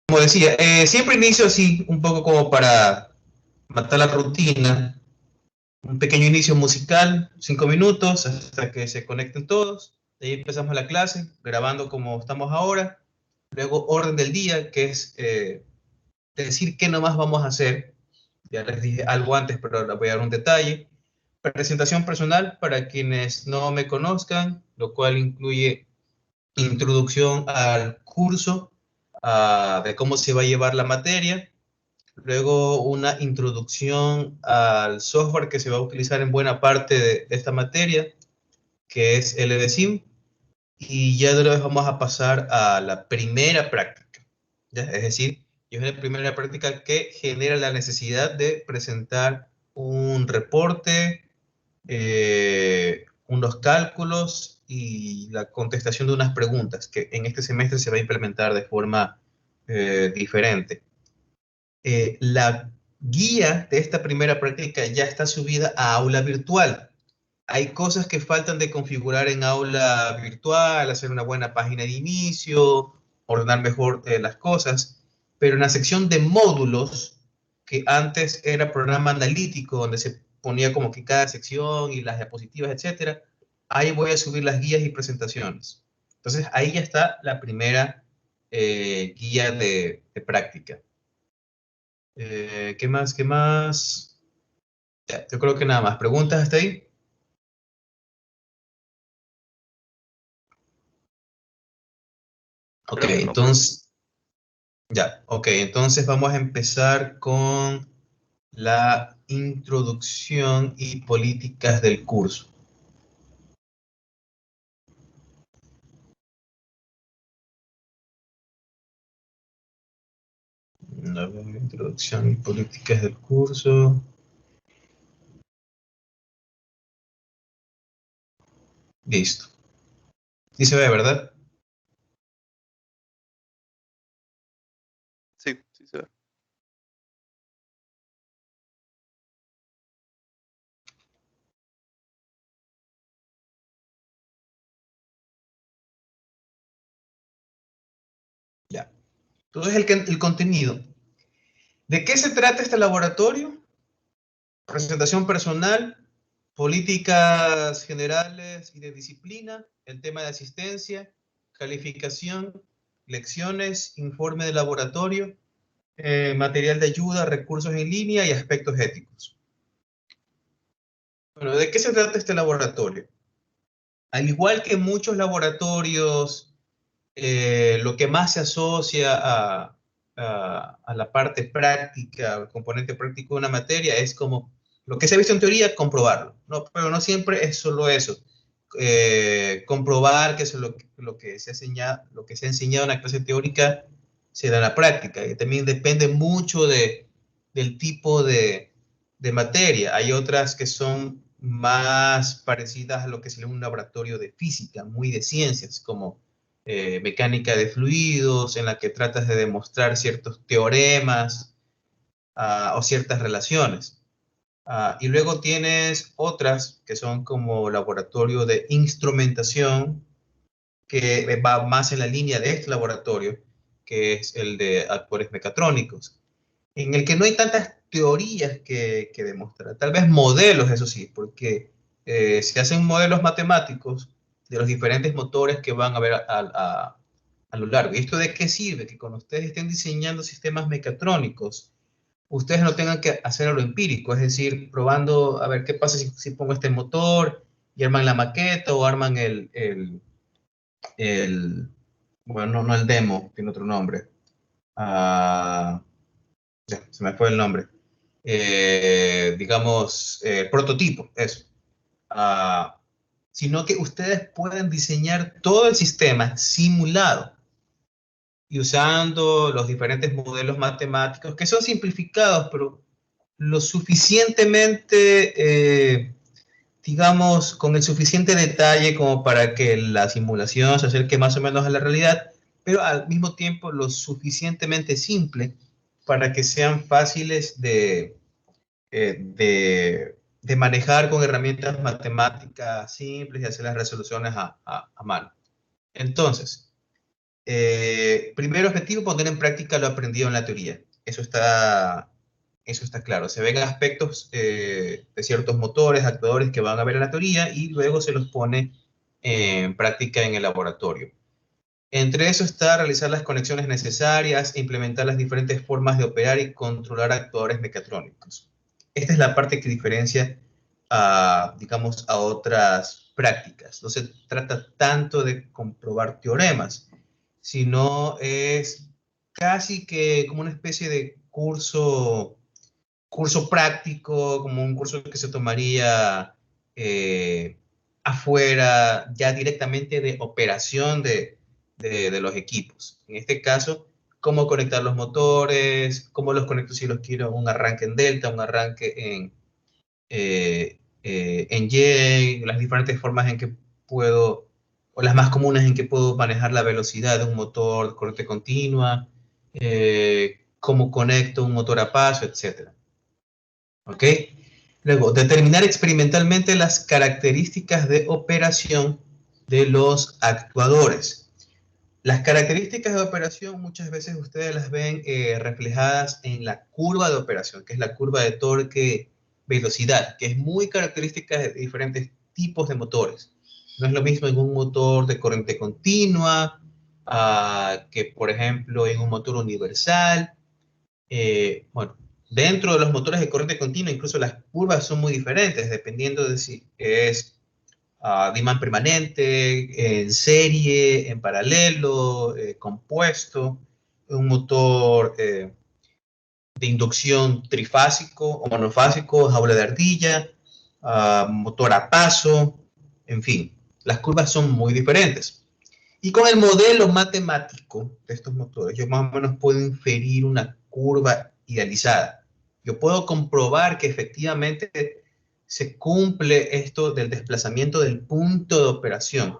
Como decía, siempre inicio así, un poco como para matar la rutina, un pequeño inicio musical, 5 minutos, hasta que se conecten todos. De ahí empezamos la clase, grabando como estamos ahora. Luego, orden del día, que es decir qué nomás vamos a hacer. Ya les dije algo antes, pero les voy a dar un detalle. Presentación personal para quienes no me conozcan, lo cual incluye introducción al curso, de cómo se va a llevar la materia. Luego una introducción al software que se va a utilizar en buena parte de esta materia, que es LDSIM, y ya de una vez vamos a pasar a la primera práctica. ¿Ya? Es decir, es la primera práctica que genera la necesidad de presentar un reporte, unos cálculos y la contestación de unas preguntas, que en este semestre se va a implementar de forma diferente. La guía de esta primera práctica ya está subida a aula virtual. Hay cosas que faltan de configurar en aula virtual, hacer una buena página de inicio, ordenar mejor las cosas, pero en la sección de módulos, que antes era programa analítico, donde se ponía como que cada sección y las diapositivas, etcétera, ahí voy a subir las guías y presentaciones. Entonces ahí ya está la primera guía de práctica. ¿Qué más? ¿Qué más? Ya, yo creo que nada más. ¿Preguntas hasta ahí? Ok, Creo que no, profe. entonces, ya, ok, entonces vamos a empezar con la introducción y políticas del curso. A ver, introducción y políticas del curso. Listo. Sí se ve, ¿verdad? Sí, sí se ve. Ya. Entonces, el contenido. ¿De qué se trata este laboratorio? Presentación personal, políticas generales y de disciplina, el tema de asistencia, calificación, lecciones, informe de laboratorio, material de ayuda, recursos en línea y aspectos éticos. Bueno, ¿de qué se trata este laboratorio? Al igual que muchos laboratorios, lo que más se asocia a la parte práctica, al componente práctico de una materia, es como lo que se ha visto en teoría, comprobarlo, ¿no? Pero no siempre es solo eso. Comprobar que eso lo que se ha enseñado en la clase teórica se da en la práctica, y también depende mucho del tipo de materia. Hay otras que son más parecidas a lo que sería un laboratorio de física, muy de ciencias, como mecánica de fluidos, en la que tratas de demostrar ciertos teoremas o ciertas relaciones. Y luego tienes otras que son como laboratorio de instrumentación, que va más en la línea de este laboratorio, que es el de actores mecatrónicos, en el que no hay tantas teorías que demostrar, tal vez modelos, eso sí, porque se hacen modelos matemáticos de los diferentes motores que van a ver a lo largo. ¿Y esto de qué sirve? Que cuando ustedes estén diseñando sistemas mecatrónicos, ustedes no tengan que hacer a lo empírico, es decir, probando a ver qué pasa si pongo este motor y arman la maqueta o arman el bueno, no el demo, tiene otro nombre. Ah, ya, se me fue el nombre. Digamos, prototipo, eso. Ah, sino que ustedes pueden diseñar todo el sistema simulado y usando los diferentes modelos matemáticos que son simplificados, pero lo suficientemente, digamos, con el suficiente detalle como para que la simulación se acerque más o menos a la realidad, pero al mismo tiempo lo suficientemente simple para que sean fáciles de manejar con herramientas matemáticas simples y hacer las resoluciones a mano. Entonces, Primer objetivo, poner en práctica lo aprendido en la teoría. Eso está claro. Se ven aspectos de ciertos motores, actuadores que van a ver en la teoría y luego se los pone en práctica en el laboratorio. Entre eso está realizar las conexiones necesarias, implementar las diferentes formas de operar y controlar actuadores mecatrónicos. Esta es la parte que diferencia digamos, a otras prácticas. No se trata tanto de comprobar teoremas, sino es casi que como una especie de curso práctico, como un curso que se tomaría afuera, ya directamente de operación de los equipos. En este caso, cómo conectar los motores, cómo los conecto si los quiero un arranque en delta, un arranque en Y, las diferentes formas en que puedo, o las más comunes en que puedo manejar la velocidad de un motor de corriente continua, cómo conecto un motor a paso, etc. ¿Ok? Luego, determinar experimentalmente las características de operación de los actuadores. Las características de operación muchas veces ustedes las ven reflejadas en la curva de operación, que es la curva de torque-velocidad, que es muy característica de diferentes tipos de motores. No es lo mismo en un motor de corriente continua que, por ejemplo, en un motor universal. Bueno, dentro de los motores de corriente continua, incluso las curvas son muy diferentes, dependiendo de si es de imán permanente, en serie, en paralelo, compuesto, un motor de inducción trifásico o monofásico, jaula de ardilla, motor a paso, en fin, las curvas son muy diferentes. Y con el modelo matemático de estos motores, yo más o menos puedo inferir una curva idealizada. Yo puedo comprobar que efectivamente se cumple esto del desplazamiento del punto de operación.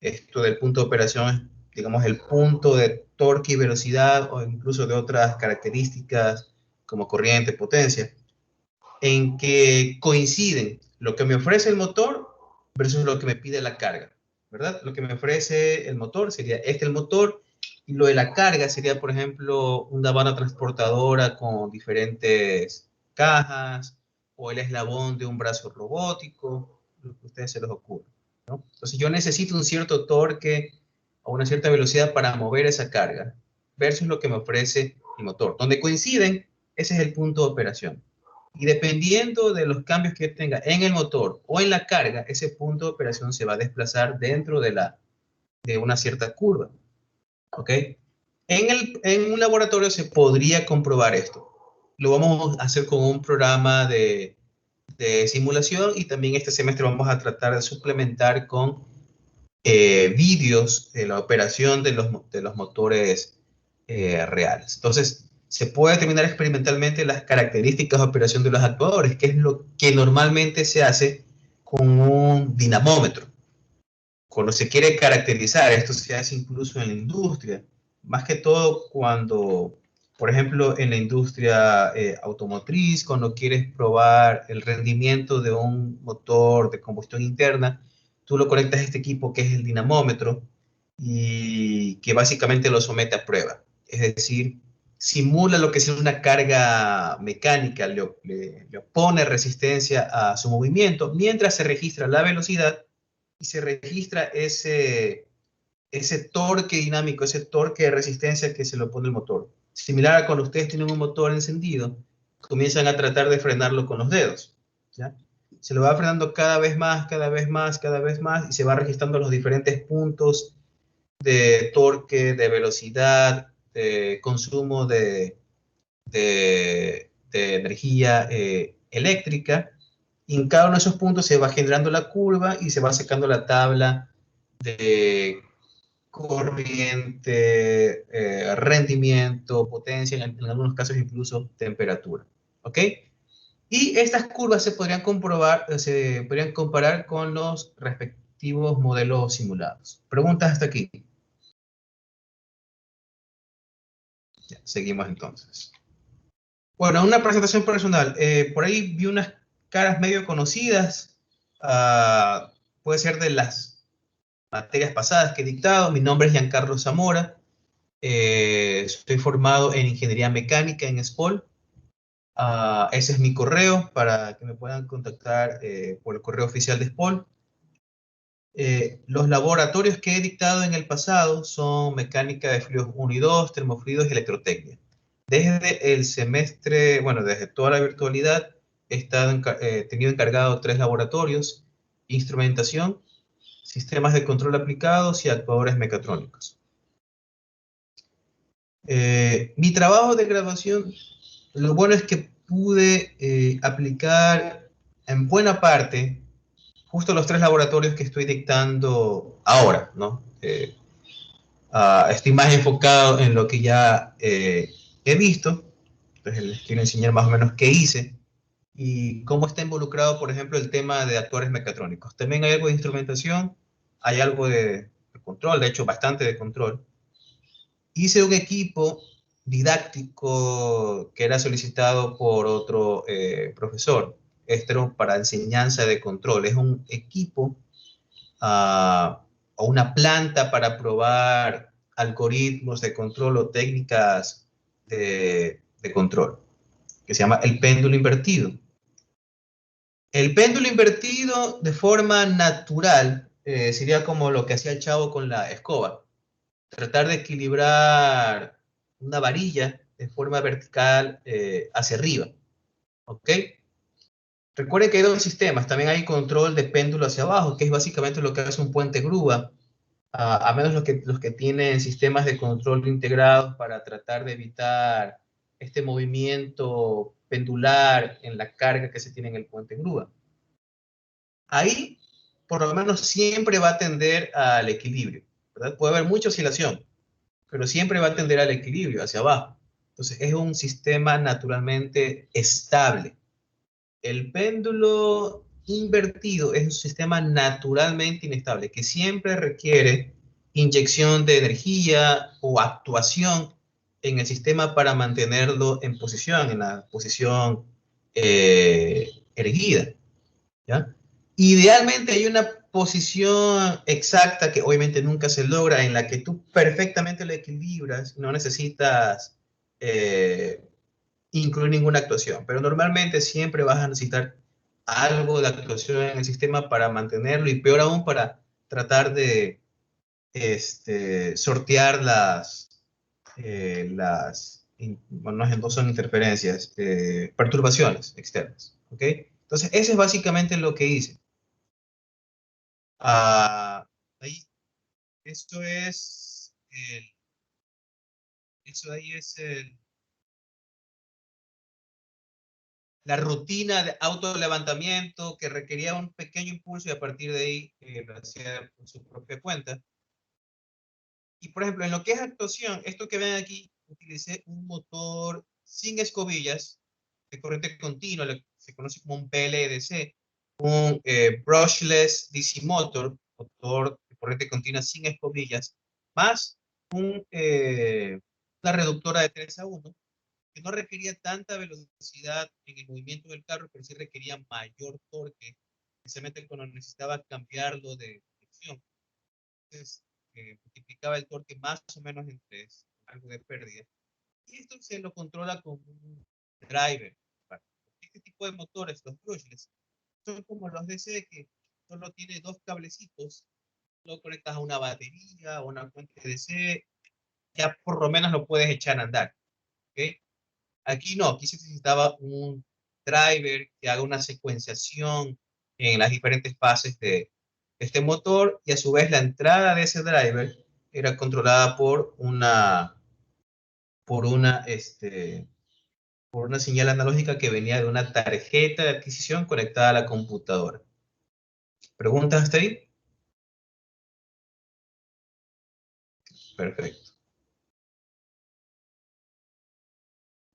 Esto del punto de operación es, digamos, el punto de torque y velocidad o incluso de otras características como corriente, potencia, en que coinciden lo que me ofrece el motor versus lo que me pide la carga, ¿verdad? Lo que me ofrece el motor sería el motor, y lo de la carga sería, por ejemplo, una banda transportadora con diferentes cajas o el eslabón de un brazo robótico, lo que a ustedes se les ocurra, ¿no? Entonces yo necesito un cierto torque o una cierta velocidad para mover esa carga versus lo que me ofrece el motor. Donde coinciden, ese es el punto de operación. Y dependiendo de los cambios que tenga en el motor o en la carga, ese punto de operación se va a desplazar dentro de una cierta curva. ¿Ok? En un laboratorio se podría comprobar esto. Lo vamos a hacer con un programa de simulación y también este semestre vamos a tratar de suplementar con vídeos de la operación de los motores reales. Entonces, se puede determinar experimentalmente las características de operación de los actuadores, que es lo que normalmente se hace con un dinamómetro. Cuando se quiere caracterizar, esto se hace incluso en la industria, más que todo cuando, por ejemplo, en la industria automotriz, cuando quieres probar el rendimiento de un motor de combustión interna, tú lo conectas a este equipo que es el dinamómetro y que básicamente lo somete a prueba. Es decir, simula lo que es una carga mecánica, le opone resistencia a su movimiento mientras se registra la velocidad y se registra ese torque dinámico, ese torque de resistencia que se le pone el motor. Similar a cuando ustedes tienen un motor encendido, comienzan a tratar de frenarlo con los dedos, ¿ya? Se lo va frenando cada vez más, cada vez más, cada vez más, y se va registrando los diferentes puntos de torque, de velocidad, de consumo de energía eléctrica, y en cada uno de esos puntos se va generando la curva y se va sacando la tabla de corriente, rendimiento, potencia, en algunos casos incluso temperatura. ¿Ok? Y estas curvas se podrían comprobar, se podrían comparar con los respectivos modelos simulados. ¿Preguntas hasta aquí? Ya, seguimos entonces. Bueno, una presentación personal. Por ahí vi unas caras medio conocidas. Puede ser de las materias pasadas que he dictado. Mi nombre es Giancarlo Zamora. Estoy formado en Ingeniería Mecánica en SPOL. Ese es mi correo para que me puedan contactar por el correo oficial de SPOL. Los laboratorios que he dictado en el pasado son mecánica de fluidos 1 y 2, termofluidos y electrotecnia. Desde el semestre, bueno, desde toda la virtualidad, he tenido encargado 3 laboratorios: instrumentación, sistemas de control aplicados y actuadores mecatrónicos. Mi trabajo de graduación, lo bueno es que pude aplicar en buena parte justo los 3 laboratorios que estoy dictando ahora, ¿no? Estoy más enfocado en lo que ya he visto, entonces les quiero enseñar más o menos qué hice y cómo está involucrado, por ejemplo, el tema de actuadores mecatrónicos. También hay algo de instrumentación, hay algo de control, de hecho bastante de control. Hice un equipo didáctico que era solicitado por otro profesor. Este era para enseñanza de control. Es un equipo o una planta para probar algoritmos de control o técnicas de control, que se llama el péndulo invertido. El péndulo invertido de forma natural sería como lo que hacía el chavo con la escoba. Tratar de equilibrar una varilla de forma vertical hacia arriba. ¿Ok? Recuerden que hay 2 sistemas. También hay control de péndulo hacia abajo, que es básicamente lo que hace un puente grúa. A menos los que tienen sistemas de control integrados para tratar de evitar este movimiento pendular en la carga que se tiene en el puente grúa. Ahí, por lo menos, siempre va a tender al equilibrio, ¿verdad? Puede haber mucha oscilación, pero siempre va a tender al equilibrio, hacia abajo. Entonces, es un sistema naturalmente estable. El péndulo invertido es un sistema naturalmente inestable, que siempre requiere inyección de energía o actuación en el sistema para mantenerlo en posición, en la posición erguida, ¿ya? Idealmente hay una posición exacta que obviamente nunca se logra, en la que tú perfectamente lo equilibras, no necesitas incluir ninguna actuación, pero normalmente siempre vas a necesitar algo de actuación en el sistema para mantenerlo y peor aún para tratar de sortear bueno, no son interferencias, perturbaciones externas. ¿Ok? Entonces, eso es básicamente lo que hice. Ah, ahí, esto es eso ahí es la rutina de autolevantamiento que requería un pequeño impulso y a partir de ahí lo hacía por su propia cuenta. Y por ejemplo, en lo que es actuación, esto que ven aquí, utilicé un motor sin escobillas de corriente continua, lo que se conoce como un PLDC, un brushless DC motor, motor de corriente continua sin escobillas, más una reductora de 3 a 1, que no requería tanta velocidad en el movimiento del carro, pero sí requería mayor torque, especialmente cuando necesitaba cambiarlo de dirección. Entonces, multiplicaba el torque más o menos en 3, algo de pérdida. Y esto se lo controla con un driver. Este tipo de motores, los brushless, son como los DC, que solo tiene 2 cablecitos, lo conectas a una batería o una fuente DC, ya por lo menos lo puedes echar a andar. ¿Okay? Aquí no, aquí se necesitaba un driver que haga una secuenciación en las diferentes fases de este motor y a su vez la entrada de ese driver era controlada por una, por una señal analógica que venía de una tarjeta de adquisición conectada a la computadora. ¿Preguntas hasta ahí? Perfecto.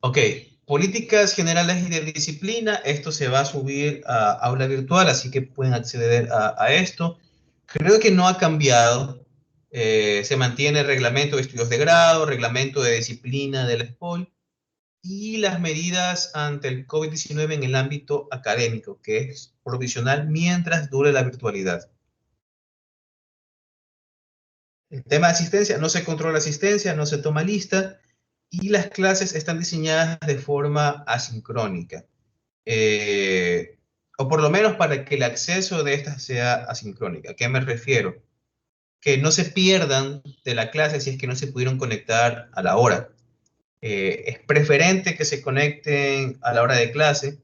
Ok, políticas generales y de disciplina. Esto se va a subir a aula virtual, así que pueden acceder a esto. Creo que no ha cambiado. Se mantiene el reglamento de estudios de grado, reglamento de disciplina del SPOL y las medidas ante el COVID-19 en el ámbito académico, que es provisional mientras dure la virtualidad. El tema de asistencia, no se controla asistencia, no se toma lista y las clases están diseñadas de forma asincrónica. O por lo menos para que el acceso de estas sea asincrónica. ¿A qué me refiero? Que no se pierdan de la clase si es que no se pudieron conectar a la hora. Es preferente que se conecten a la hora de clase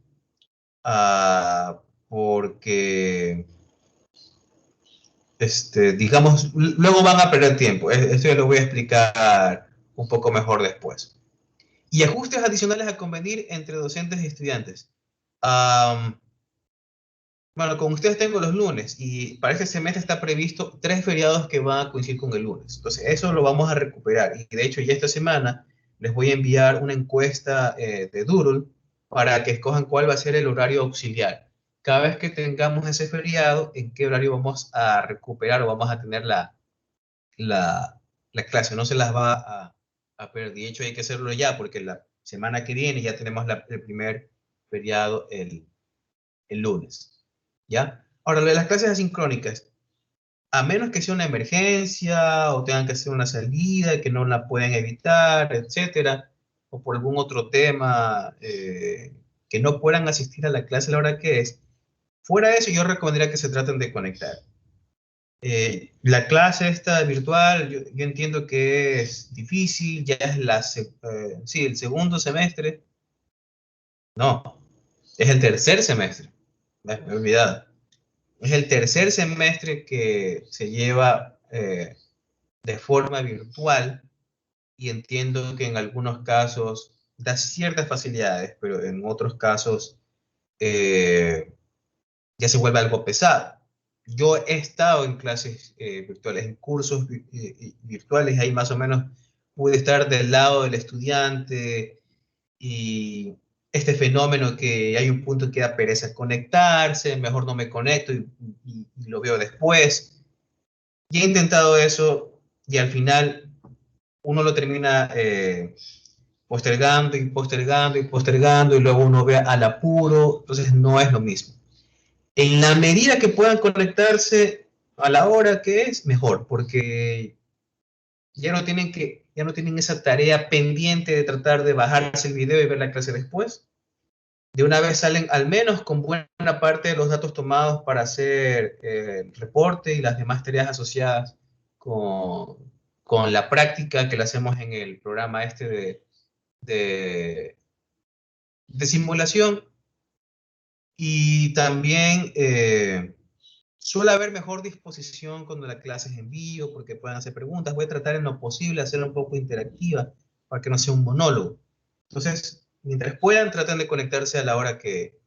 porque, digamos, luego van a perder tiempo. Esto ya lo voy a explicar un poco mejor después. Y ajustes adicionales a convenir entre docentes y estudiantes. Bueno, con ustedes tengo los lunes y para este semestre está previsto 3 feriados que van a coincidir con el lunes. Entonces, eso lo vamos a recuperar. Y de hecho, ya esta semana les voy a enviar una encuesta de Doodle para que escojan cuál va a ser el horario auxiliar. Cada vez que tengamos ese feriado, en qué horario vamos a recuperar o vamos a tener la, la clase. No se las va a perder. De hecho, hay que hacerlo ya porque la semana que viene ya tenemos el primer feriado el lunes. ¿Ya? Ahora, lo de las clases asincrónicas, a menos que sea una emergencia o tengan que hacer una salida que no la pueden evitar, etcétera, o por algún otro tema que no puedan asistir a la clase a la hora que es, fuera de eso yo recomendaría que se traten de conectar. La clase esta virtual, yo entiendo que es difícil, ya es sí, el segundo semestre, no, es el tercer semestre, me he olvidado. Es el tercer semestre que se lleva de forma virtual y entiendo que en algunos casos da ciertas facilidades, pero en otros casos eh, ya se vuelve algo pesado. Yo he estado en clases virtuales, en cursos virtuales, ahí más o menos pude estar del lado del estudiante y este fenómeno que hay un punto que da pereza conectarse, mejor no me conecto y lo veo después. Y he intentado eso y al final uno lo termina postergando y postergando y postergando y luego uno ve al apuro, entonces no es lo mismo. En la medida que puedan conectarse a la hora que es, mejor, porque ya no tienen esa tarea pendiente de tratar de bajarse el video y ver la clase después. De una vez salen al menos con buena parte de los datos tomados para hacer el reporte y las demás tareas asociadas con, con la práctica que le hacemos en el programa este de, de simulación. Y también suele haber mejor disposición cuando la clase es en vivo porque pueden hacer preguntas. Voy a tratar en lo posible de hacerla un poco interactiva para que no sea un monólogo. Entonces, mientras puedan, traten de conectarse a la hora que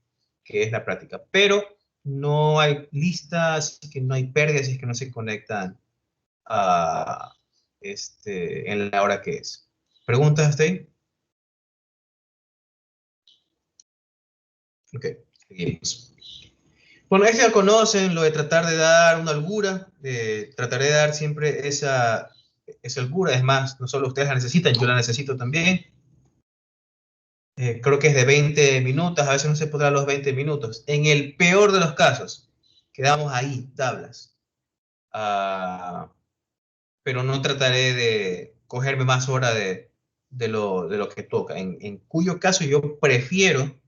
es la práctica. Pero no hay listas, que no hay pérdidas si es que no se conectan a, en la hora que es. ¿Preguntas hasta ahí? Ok, seguimos. Bueno, este ya conocen lo de tratar de dar una holgura, trataré de dar siempre esa holgura, es más, no solo ustedes la necesitan, yo la necesito también. Creo que es de 20 minutos, a veces no se podrá los 20 minutos. En el peor de los casos, quedamos ahí, tablas. Ah, pero no trataré de cogerme más hora de lo que toca. En cuyo caso yo prefiero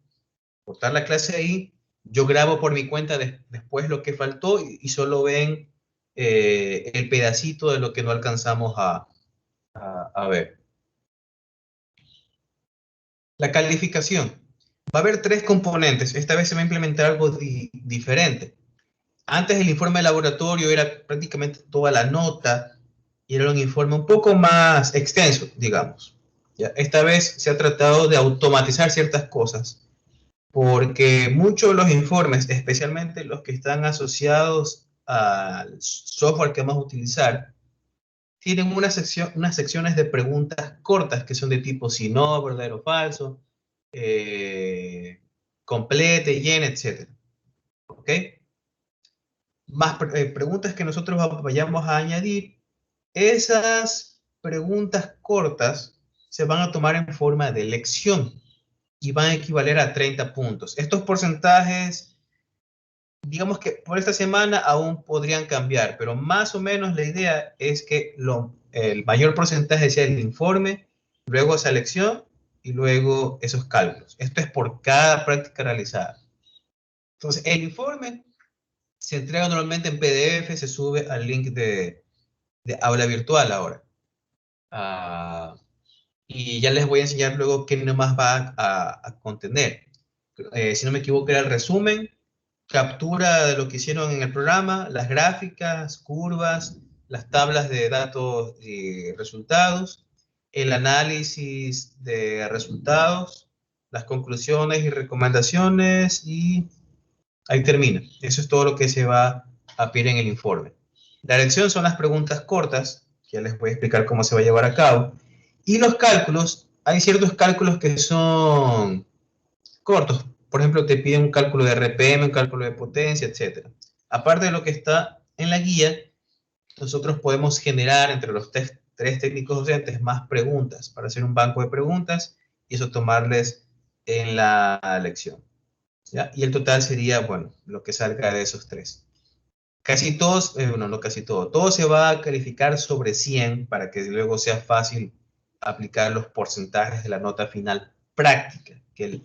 cortar la clase ahí, yo grabo por mi cuenta después lo que faltó y solo ven el pedacito de lo que no alcanzamos a ver. La calificación. Va a haber 3 componentes. Esta vez se va a implementar algo diferente. Antes el informe de laboratorio era prácticamente toda la nota y era un informe un poco más extenso, digamos. ¿Ya? Esta vez se ha tratado de automatizar ciertas cosas porque muchos de los informes, especialmente los que están asociados al software que vamos a utilizar, tienen unas secciones de preguntas cortas que son de tipo sí, no, verdadero o falso, complete, llena, etc. ¿Ok? Más preguntas que nosotros vayamos a añadir, esas preguntas cortas se van a tomar en forma de lección y van a equivaler a 30 puntos. Estos porcentajes digamos que por esta semana aún podrían cambiar, pero más o menos la idea es que el mayor porcentaje sea el informe, luego esa lección y luego esos cálculos. Esto es por cada práctica realizada. Entonces, el informe se entrega normalmente en PDF, se sube al link de aula virtual ahora. Ah, y ya les voy a enseñar luego qué nomás va a contener. Si no me equivoco, era el resumen, captura de lo que hicieron en el programa, las gráficas, curvas, las tablas de datos y resultados, el análisis de resultados, las conclusiones y recomendaciones y ahí termina. Eso es todo lo que se va a pedir en el informe. La lección son las preguntas cortas, que ya les voy a explicar cómo se va a llevar a cabo. Y los cálculos, hay ciertos cálculos que son cortos. Por ejemplo, te piden un cálculo de RPM, un cálculo de potencia, etc. Aparte de lo que está en la guía, nosotros podemos generar entre los tres técnicos docentes más preguntas para hacer un banco de preguntas y eso tomarles en la lección. ¿Ya? Y el total sería, bueno, lo que salga de esos tres. Casi todos, bueno, no casi todo se va a calificar sobre 100 para que luego sea fácil aplicar los porcentajes de la nota final práctica, que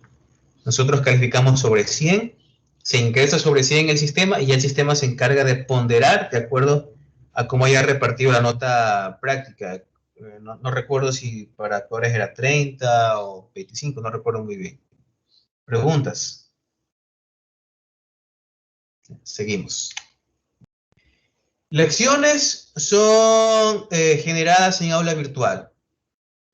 nosotros calificamos sobre 100, se ingresa sobre 100 en el sistema y ya el sistema se encarga de ponderar de acuerdo a cómo haya repartido la nota práctica. No recuerdo si para actores era 30 o 25, no recuerdo muy bien. ¿Preguntas? Seguimos. Lecciones son generadas en aula virtual.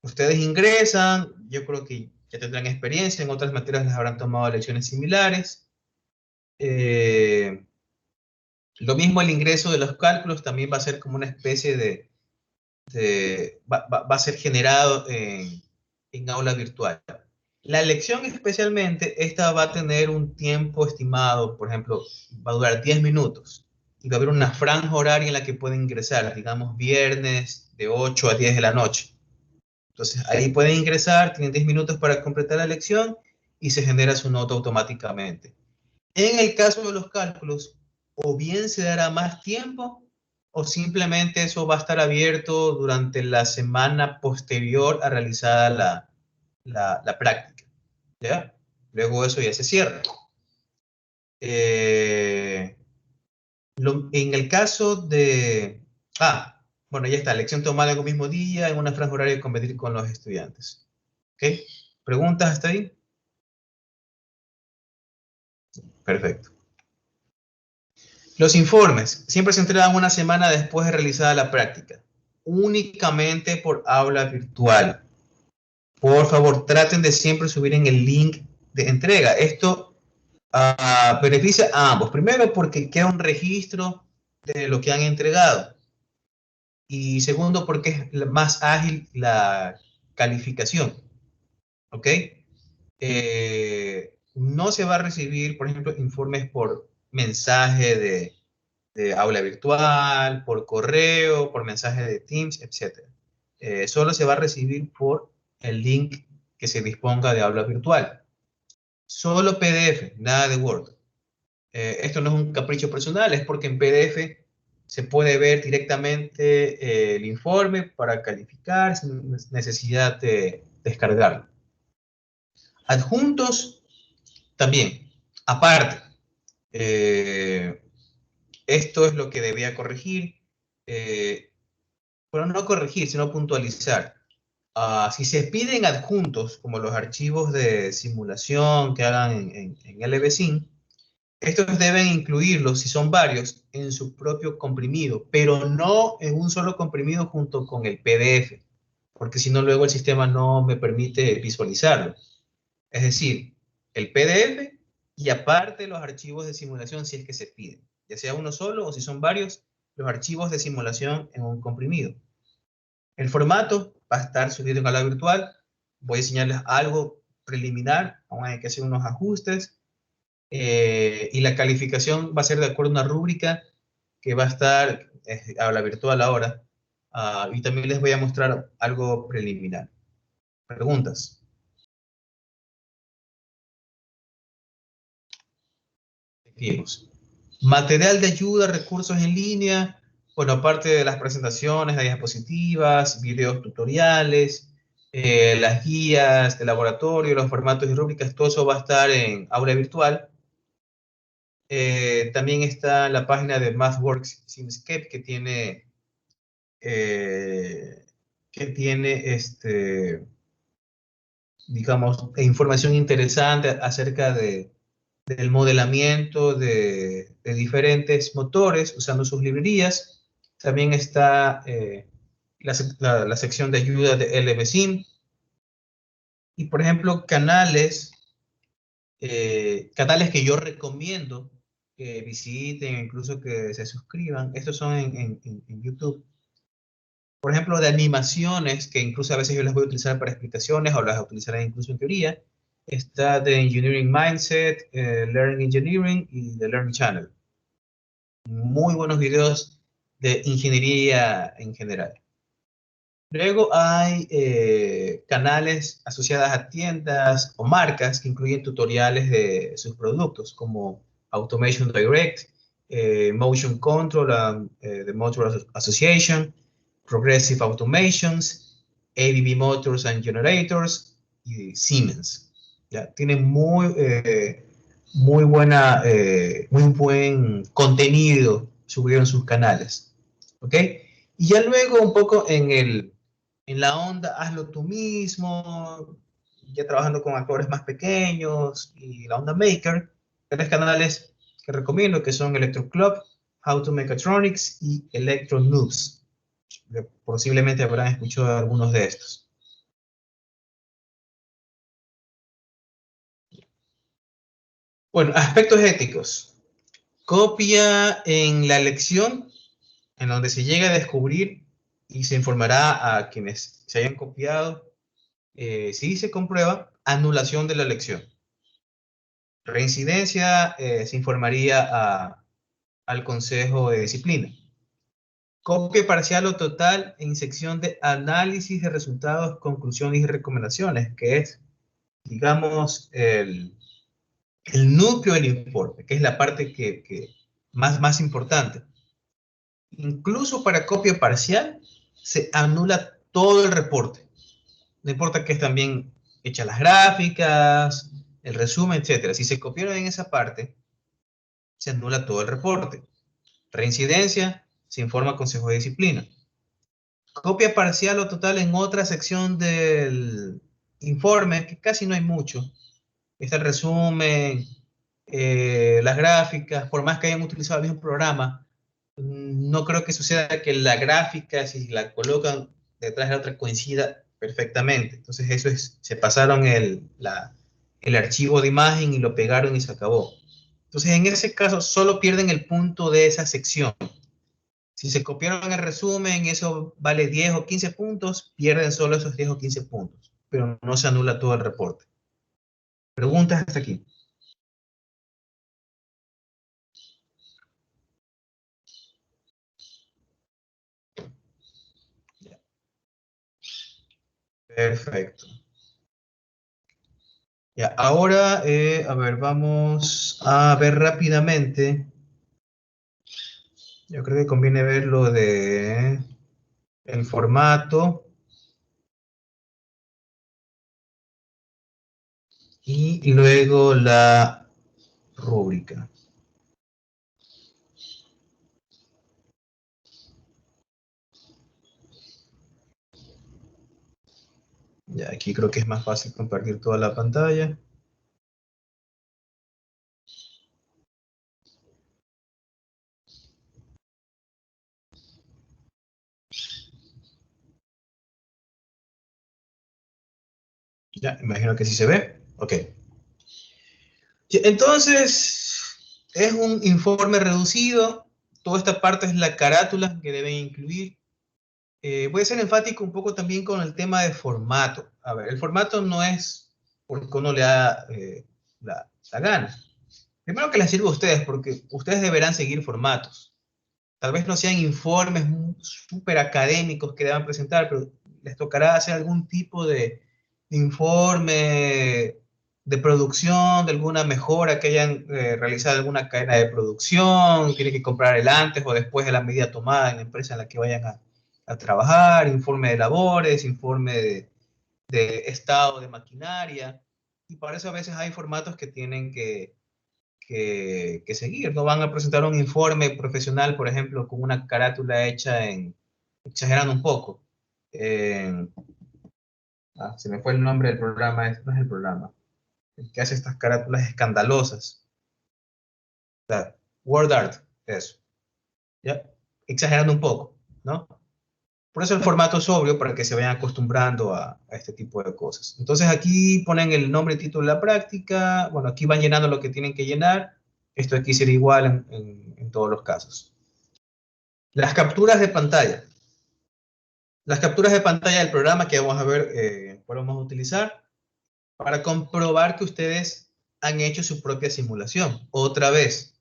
Ustedes ingresan, yo creo que ya tendrán experiencia, en otras materias les habrán tomado lecciones similares. Lo mismo el ingreso de los cálculos también va a ser como una especie va a ser generado en aula virtual. La lección especialmente, esta va a tener un tiempo estimado, por ejemplo, va a durar 10 minutos y va a haber una franja horaria en la que pueden ingresar, digamos viernes de 8 a 10 de la noche. Entonces ahí pueden ingresar, tienen 10 minutos para completar la lección y se genera su nota automáticamente. En el caso de los cálculos, o bien se dará más tiempo o simplemente eso va a estar abierto durante la semana posterior a realizada la práctica. ¿Ya? Luego eso ya se cierra. Eh, en el caso de... bueno, ya está, lección tomada en un mismo día, en una franja horaria de competir con los estudiantes. ¿Ok? ¿Preguntas hasta ahí? Perfecto. Los informes siempre se entregan una semana después de realizada la práctica, únicamente por aula virtual. Por favor, traten de siempre subir en el link de entrega. Esto beneficia a ambos. Primero, porque queda un registro de lo que han entregado. Y segundo, porque es más ágil la calificación. ¿Ok? No se va a recibir, por ejemplo, informes por mensaje de aula virtual, por correo, por mensaje de Teams, etc. Solo se va a recibir por el link que se disponga de aula virtual. Solo PDF, nada de Word. Esto no es un capricho personal, es porque en PDF se puede ver directamente el informe para calificar sin necesidad de descargarlo. Adjuntos también, aparte. Eh, Esto es lo que debía corregir. Bueno, no corregir, sino puntualizar. Si se piden adjuntos, como los archivos de simulación que hagan en LBSIM, estos deben incluirlos, si son varios, en su propio comprimido, pero no en un solo comprimido junto con el PDF, porque si no, luego el sistema no me permite visualizarlo. Es decir, el PDF y aparte los archivos de simulación si es que se piden, ya sea uno solo o si son varios, los archivos de simulación en un comprimido. El formato va a estar subido en aula virtual. Voy a enseñarles algo preliminar, vamos a que hacer unos ajustes y la calificación va a ser de acuerdo a una rúbrica que va a estar aula virtual ahora y también les voy a mostrar algo preliminar. ¿Preguntas? Seguimos. Material de ayuda, recursos en línea, bueno, aparte de las presentaciones, las diapositivas, videos tutoriales, las guías de laboratorio, los formatos y rúbricas, todo eso va a estar en aula virtual. También está la página de MathWorks Simscape eh, que tiene digamos, información interesante acerca del modelamiento de diferentes motores usando sus librerías. También está la sección de ayuda de LBSIM. Y, por ejemplo, canales que yo recomiendo que visiten, incluso que se suscriban. Estos son en YouTube. Por ejemplo, de animaciones, que incluso a veces yo las voy a utilizar para explicaciones o las utilizaré incluso en teoría. Está The Engineering Mindset, Learning Engineering y The Learning Channel. Muy buenos videos de ingeniería en general. Luego hay canales asociados a tiendas o marcas que incluyen tutoriales de sus productos, como Automation Direct, Motion Control, the Motor Association, Progressive Automations, ABB Motors and Generators y Siemens. ¿Ya? Tienen muy buen contenido subido en sus canales. ¿Ok? Y ya luego un poco en la onda, hazlo tú mismo, ya trabajando con actores más pequeños y la onda Maker, tres canales que recomiendo que son Electro Club, How to Mechatronics y Electro Noobs. Posiblemente habrán escuchado algunos de estos. Bueno, aspectos éticos. Copia en la lección, en donde se llega a descubrir y se informará a quienes se hayan copiado. Si se comprueba, anulación de la lección. Reincidencia, se informaría al Consejo de Disciplina. Copia parcial o total en sección de análisis de resultados, conclusiones y recomendaciones, que es, digamos, el núcleo del informe, que es la parte que más importante. Incluso para copia parcial, se anula todo el reporte. No importa que es también hecha las gráficas, el resumen, etcétera. Si se copiaron en esa parte, se anula todo el reporte. Reincidencia, se informa al Consejo de Disciplina. Copia parcial o total en otra sección del informe, que casi no hay mucho. Está el resumen, las gráficas, por más que hayan utilizado el mismo programa, no creo que suceda que la gráfica, si la colocan detrás de la otra, coincida perfectamente. Entonces eso es, se pasaron el archivo de imagen y lo pegaron y se acabó. Entonces en ese caso solo pierden el punto de esa sección. Si se copiaron el resumen, eso vale 10 o 15 puntos, pierden solo esos 10 o 15 puntos, pero no se anula todo el reporte. ¿Preguntas hasta aquí? Perfecto. Ya, ahora, a ver, vamos a ver rápidamente. Yo creo que conviene ver lo de el formato y luego la rúbrica. Ya, aquí creo que es más fácil compartir toda la pantalla. Ya, imagino que sí se ve. Ok. Entonces, es un informe reducido. Toda esta parte es la carátula que deben incluir. Voy a ser enfático un poco también con el tema de formato. A ver, el formato no es porque uno le da la gana. Primero que les sirva a ustedes, porque ustedes deberán seguir formatos. Tal vez no sean informes súper académicos que deban presentar, pero les tocará hacer algún tipo de informe de producción, de alguna mejora que hayan realizado alguna cadena de producción, tiene que comprar el antes o después de la medida tomada en la empresa en la que vayan a trabajar, informe de labores, informe de estado de maquinaria, y para eso a veces hay formatos que tienen que seguir. No van a presentar un informe profesional, por ejemplo, con una carátula hecha exagerando un poco. Se me fue el nombre del programa, no es el programa, el que hace estas carátulas escandalosas. Word Art, eso. ¿Ya? Exagerando un poco, ¿no? Por eso el formato es sobrio, para que se vayan acostumbrando a este tipo de cosas. Entonces aquí ponen el nombre y título de la práctica. Bueno, aquí van llenando lo que tienen que llenar. Esto aquí será igual en todos los casos. Las capturas de pantalla. Las capturas de pantalla del programa que vamos a ver, cuál vamos a utilizar para comprobar que ustedes han hecho su propia simulación. Otra vez,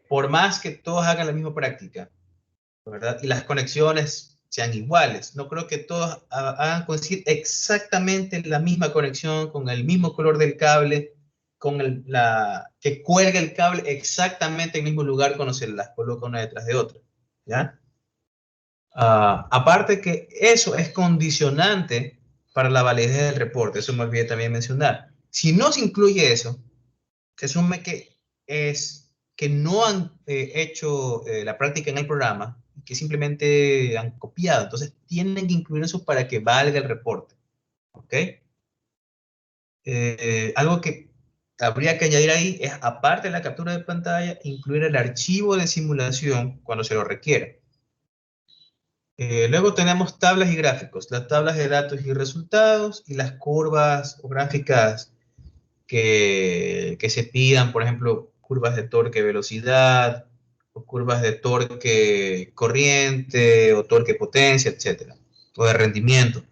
por más que todos hagan la misma práctica, ¿verdad? Y las conexiones sean iguales. No creo que todos hagan coincidir exactamente la misma conexión, con el mismo color del cable, con que cuelgue el cable exactamente en el mismo lugar cuando se las coloca una detrás de otra, ¿ya? Aparte que eso es condicionante para la validez del reporte, eso me olvidé también mencionar. Si no se incluye eso, se asume que no han hecho la práctica en el programa, que simplemente han copiado. Entonces tienen que incluir eso para que valga el reporte. ¿Ok? Algo que habría que añadir ahí es, aparte de la captura de pantalla, incluir el archivo de simulación cuando se lo requiera. Luego tenemos tablas y gráficos, las tablas de datos y resultados y las curvas o gráficas que se pidan, por ejemplo, curvas de torque velocidad, o curvas de torque corriente, o torque potencia, etcétera, o de rendimiento.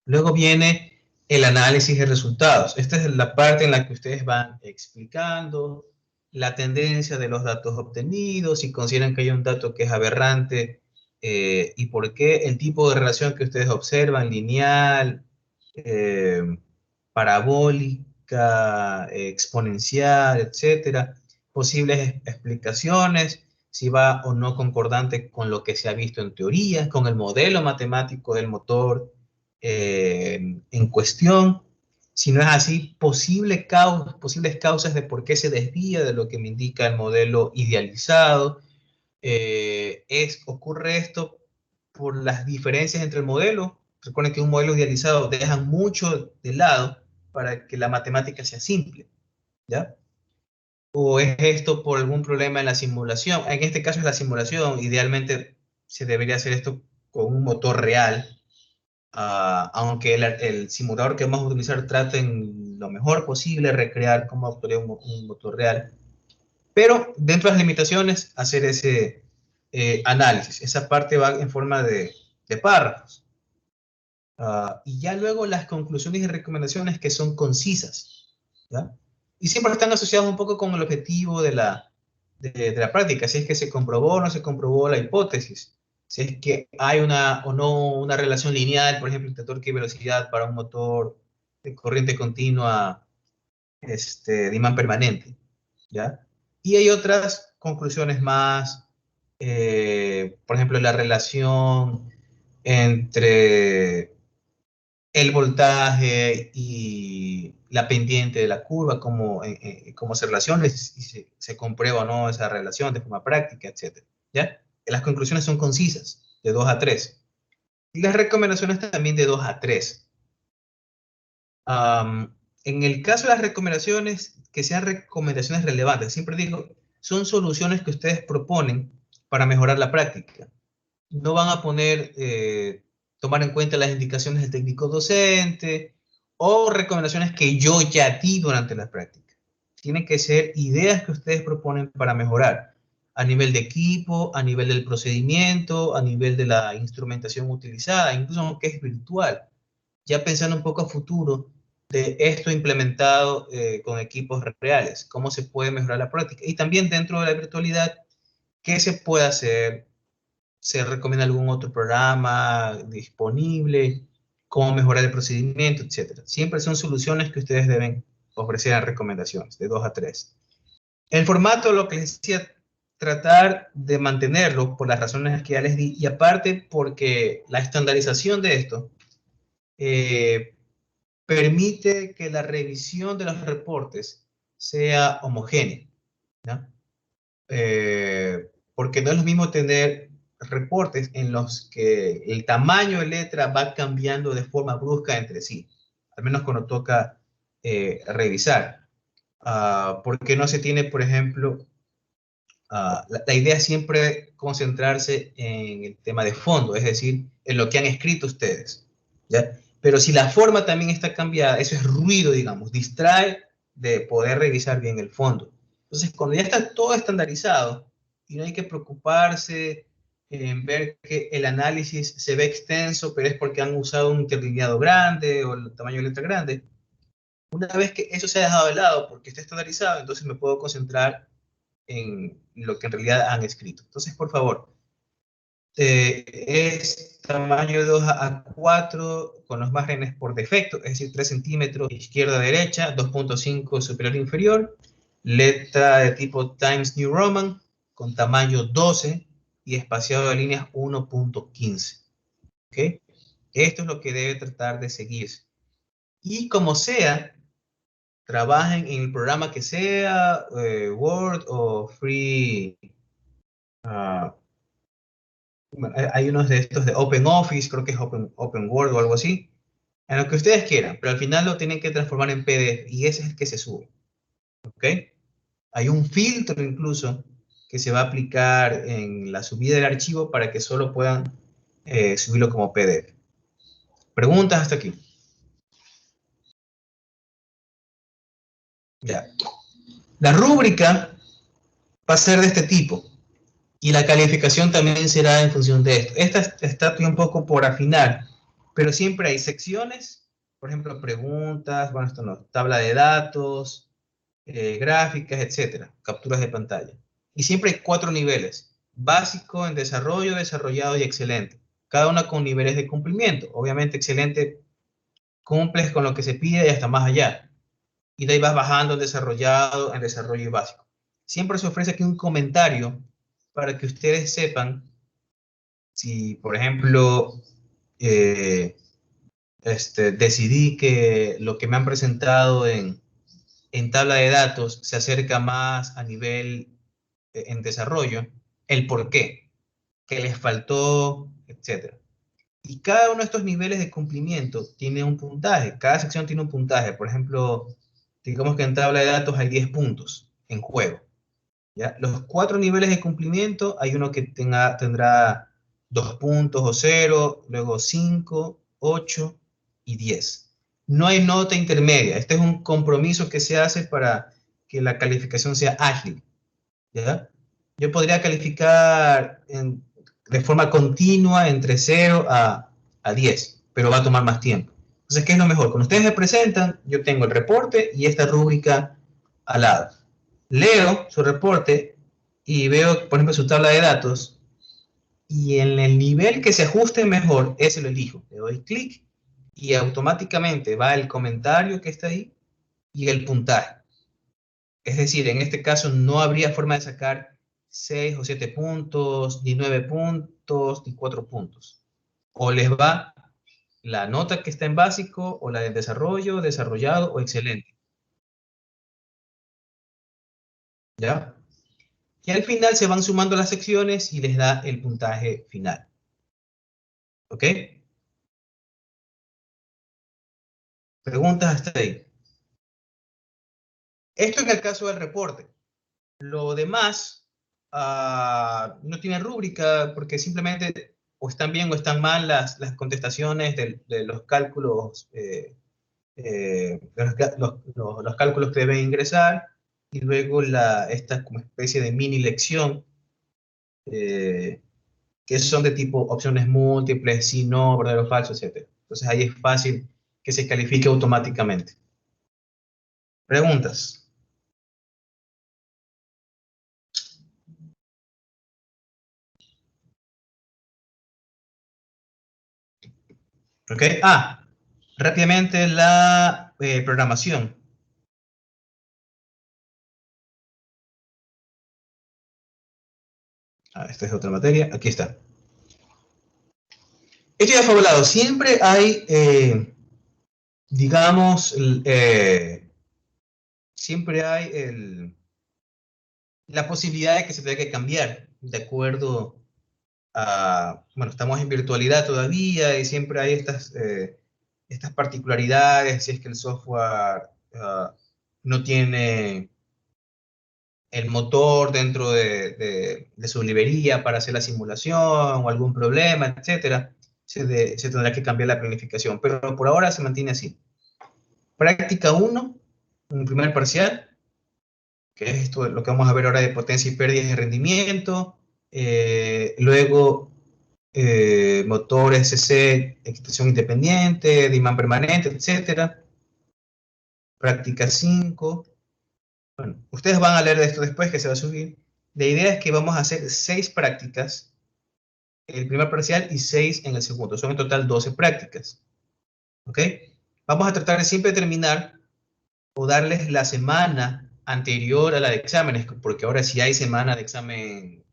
Luego viene el análisis de resultados. Esta es la parte en la que ustedes van explicando la tendencia de los datos obtenidos, si consideran que hay un dato que es aberrante, y por qué, el tipo de relación que ustedes observan, lineal, eh, parabólica, exponencial, etcétera, posibles explicaciones, si va o no concordante con lo que se ha visto en teoría, con el modelo matemático del motor en cuestión. Si no es así, posibles causas de por qué se desvía de lo que me indica el modelo idealizado. Ocurre esto por las diferencias entre el modelo. Recuerden que un modelo idealizado deja mucho de lado para que la matemática sea simple, ¿ya? ¿O es esto por algún problema en la simulación? En este caso es la simulación. Idealmente se debería hacer esto con un motor real, aunque el simulador que vamos a utilizar trate en lo mejor posible recrear cómo actuaría un motor real. Pero dentro de las limitaciones, hacer ese análisis. Esa parte va en forma de párrafos. Y ya luego las conclusiones y recomendaciones que son concisas, ¿ya? Y siempre están asociadas un poco con el objetivo de la práctica, si es que se comprobó o no se comprobó la hipótesis, si es que hay una o no una relación lineal, por ejemplo, entre torque y velocidad para un motor de corriente continua, de imán permanente, ¿ya? Y hay otras conclusiones más, por ejemplo, la relación entre el voltaje y la pendiente de la curva, cómo se relaciona y se comprueba o no esa relación de forma práctica, etc. ¿Ya? Las conclusiones son concisas, de 2 a 3. Y las recomendaciones también de 2 a 3. En el caso de las recomendaciones, que sean recomendaciones relevantes, siempre digo, son soluciones que ustedes proponen para mejorar la práctica. No van a tomar en cuenta las indicaciones del técnico docente o recomendaciones que yo ya di durante la práctica. Tienen que ser ideas que ustedes proponen para mejorar a nivel de equipo, a nivel del procedimiento, a nivel de la instrumentación utilizada, incluso aunque es virtual. Ya pensando un poco a futuro de esto implementado con equipos reales, cómo se puede mejorar la práctica. Y también dentro de la virtualidad, qué se puede hacer, se recomienda algún otro programa disponible, cómo mejorar el procedimiento, etcétera. Siempre son soluciones que ustedes deben ofrecer en recomendaciones, de 2 a 3. El formato, lo que les decía, tratar de mantenerlo por las razones que ya les di, y aparte porque la estandarización de esto permite que la revisión de los reportes sea homogénea, ¿no? Porque no es lo mismo tener reportes en los que el tamaño de letra va cambiando de forma brusca entre sí, al menos cuando toca revisar. Porque no se tiene, por ejemplo, la idea es siempre concentrarse en el tema de fondo, es decir, en lo que han escrito ustedes, ¿ya? Pero si la forma también está cambiada, eso es ruido, digamos, distrae de poder revisar bien el fondo. Entonces, cuando ya está todo estandarizado y no hay que preocuparse en ver que el análisis se ve extenso, pero es porque han usado un interlineado grande o el tamaño de letra grande, una vez que eso se ha dejado de lado porque está estandarizado, entonces me puedo concentrar en lo que en realidad han escrito. Entonces, por favor, es tamaño 2 a 4 con los márgenes por defecto, es decir, 3 centímetros izquierda a derecha, 2.5 superior a inferior, letra de tipo Times New Roman con tamaño 12 y espaciado de líneas 1.15. ¿Okay? Esto es lo que debe tratar de seguirse. Y como sea, trabajen en el programa que sea, Word o Free. Hay unos de estos de Open Office, creo que es Open Word o algo así, en lo que ustedes quieran, pero al final lo tienen que transformar en PDF y ese es el que se sube. ¿Ok? Hay un filtro incluso que se va a aplicar en la subida del archivo para que solo puedan subirlo como PDF. ¿Preguntas hasta aquí? Ya. La rúbrica va a ser de este tipo. Y la calificación también será en función de esto. Esta está un poco por afinar, pero siempre hay secciones, por ejemplo, preguntas, bueno, esto no, tabla de datos, gráficas, etcétera, capturas de pantalla. Y siempre hay 4 niveles: básico, en desarrollo, desarrollado y excelente. Cada una con niveles de cumplimiento. Obviamente, excelente cumples con lo que se pide y hasta más allá. Y de ahí vas bajando en desarrollo y básico. Siempre se ofrece aquí un comentario para que ustedes sepan si, por ejemplo, eh, decidí que lo que me han presentado en tabla de datos se acerca más a nivel en desarrollo, el por qué, qué les faltó, etcétera. Y cada uno de estos niveles de cumplimiento tiene un puntaje, cada sección tiene un puntaje. Por ejemplo, digamos que en tabla de datos hay 10 puntos en juego. ¿Ya? Los 4 niveles de cumplimiento, hay uno que tendrá 2 puntos o 0, luego 5, 8 y 10. No hay nota intermedia. Este es un compromiso que se hace para que la calificación sea ágil. ¿Ya? Yo podría calificar de forma continua entre 0 a 10, pero va a tomar más tiempo. Entonces, ¿qué es lo mejor? Cuando ustedes me presentan, yo tengo el reporte y esta rúbrica al lado. Leo su reporte y veo, por ejemplo, su tabla de datos, y en el nivel que se ajuste mejor, ese lo elijo. Le doy clic y automáticamente va el comentario que está ahí y el puntaje. Es decir, en este caso no habría forma de sacar 6 o 7 puntos, ni 9 puntos, ni 4 puntos. O les va la nota que está en básico, o la de desarrollo, desarrollado o excelente. ¿Ya? Y al final se van sumando las secciones y les da el puntaje final. ¿Ok? Preguntas hasta ahí. Esto en el caso del reporte. Lo demás no tiene rúbrica porque simplemente o están bien o están mal las contestaciones de los cálculos, los cálculos que deben ingresar, y luego esta como especie de mini lección, eh, que son de tipo opciones múltiples, sí, no, verdadero, falso, etc. Entonces ahí es fácil que se califique automáticamente. Preguntas. ¿Ok? Rápidamente la programación. Esta es otra materia. Aquí está. Esto ya fue hablado. Siempre hay, digamos, siempre hay la posibilidad de que se tenga que cambiar de acuerdo a, bueno, estamos en virtualidad todavía y siempre hay estas particularidades, si es que el software no tiene el motor dentro de su librería para hacer la simulación o algún problema, etcétera, se tendrá que cambiar la planificación. Pero por ahora se mantiene así. Práctica 1, un primer parcial, que es esto, lo que vamos a ver ahora de potencia y pérdidas de rendimiento. Luego, motores CC, excitación independiente, de imán permanente, etcétera. Práctica 5. Bueno, ustedes van a leer de esto después, que se va a subir. La idea es que vamos a hacer 6 prácticas en el primer parcial y 6 en el segundo. Son en total 12 prácticas. ¿Ok? Vamos a tratar de siempre terminar o darles la semana anterior a la de exámenes, porque ahora sí hay semana de examen,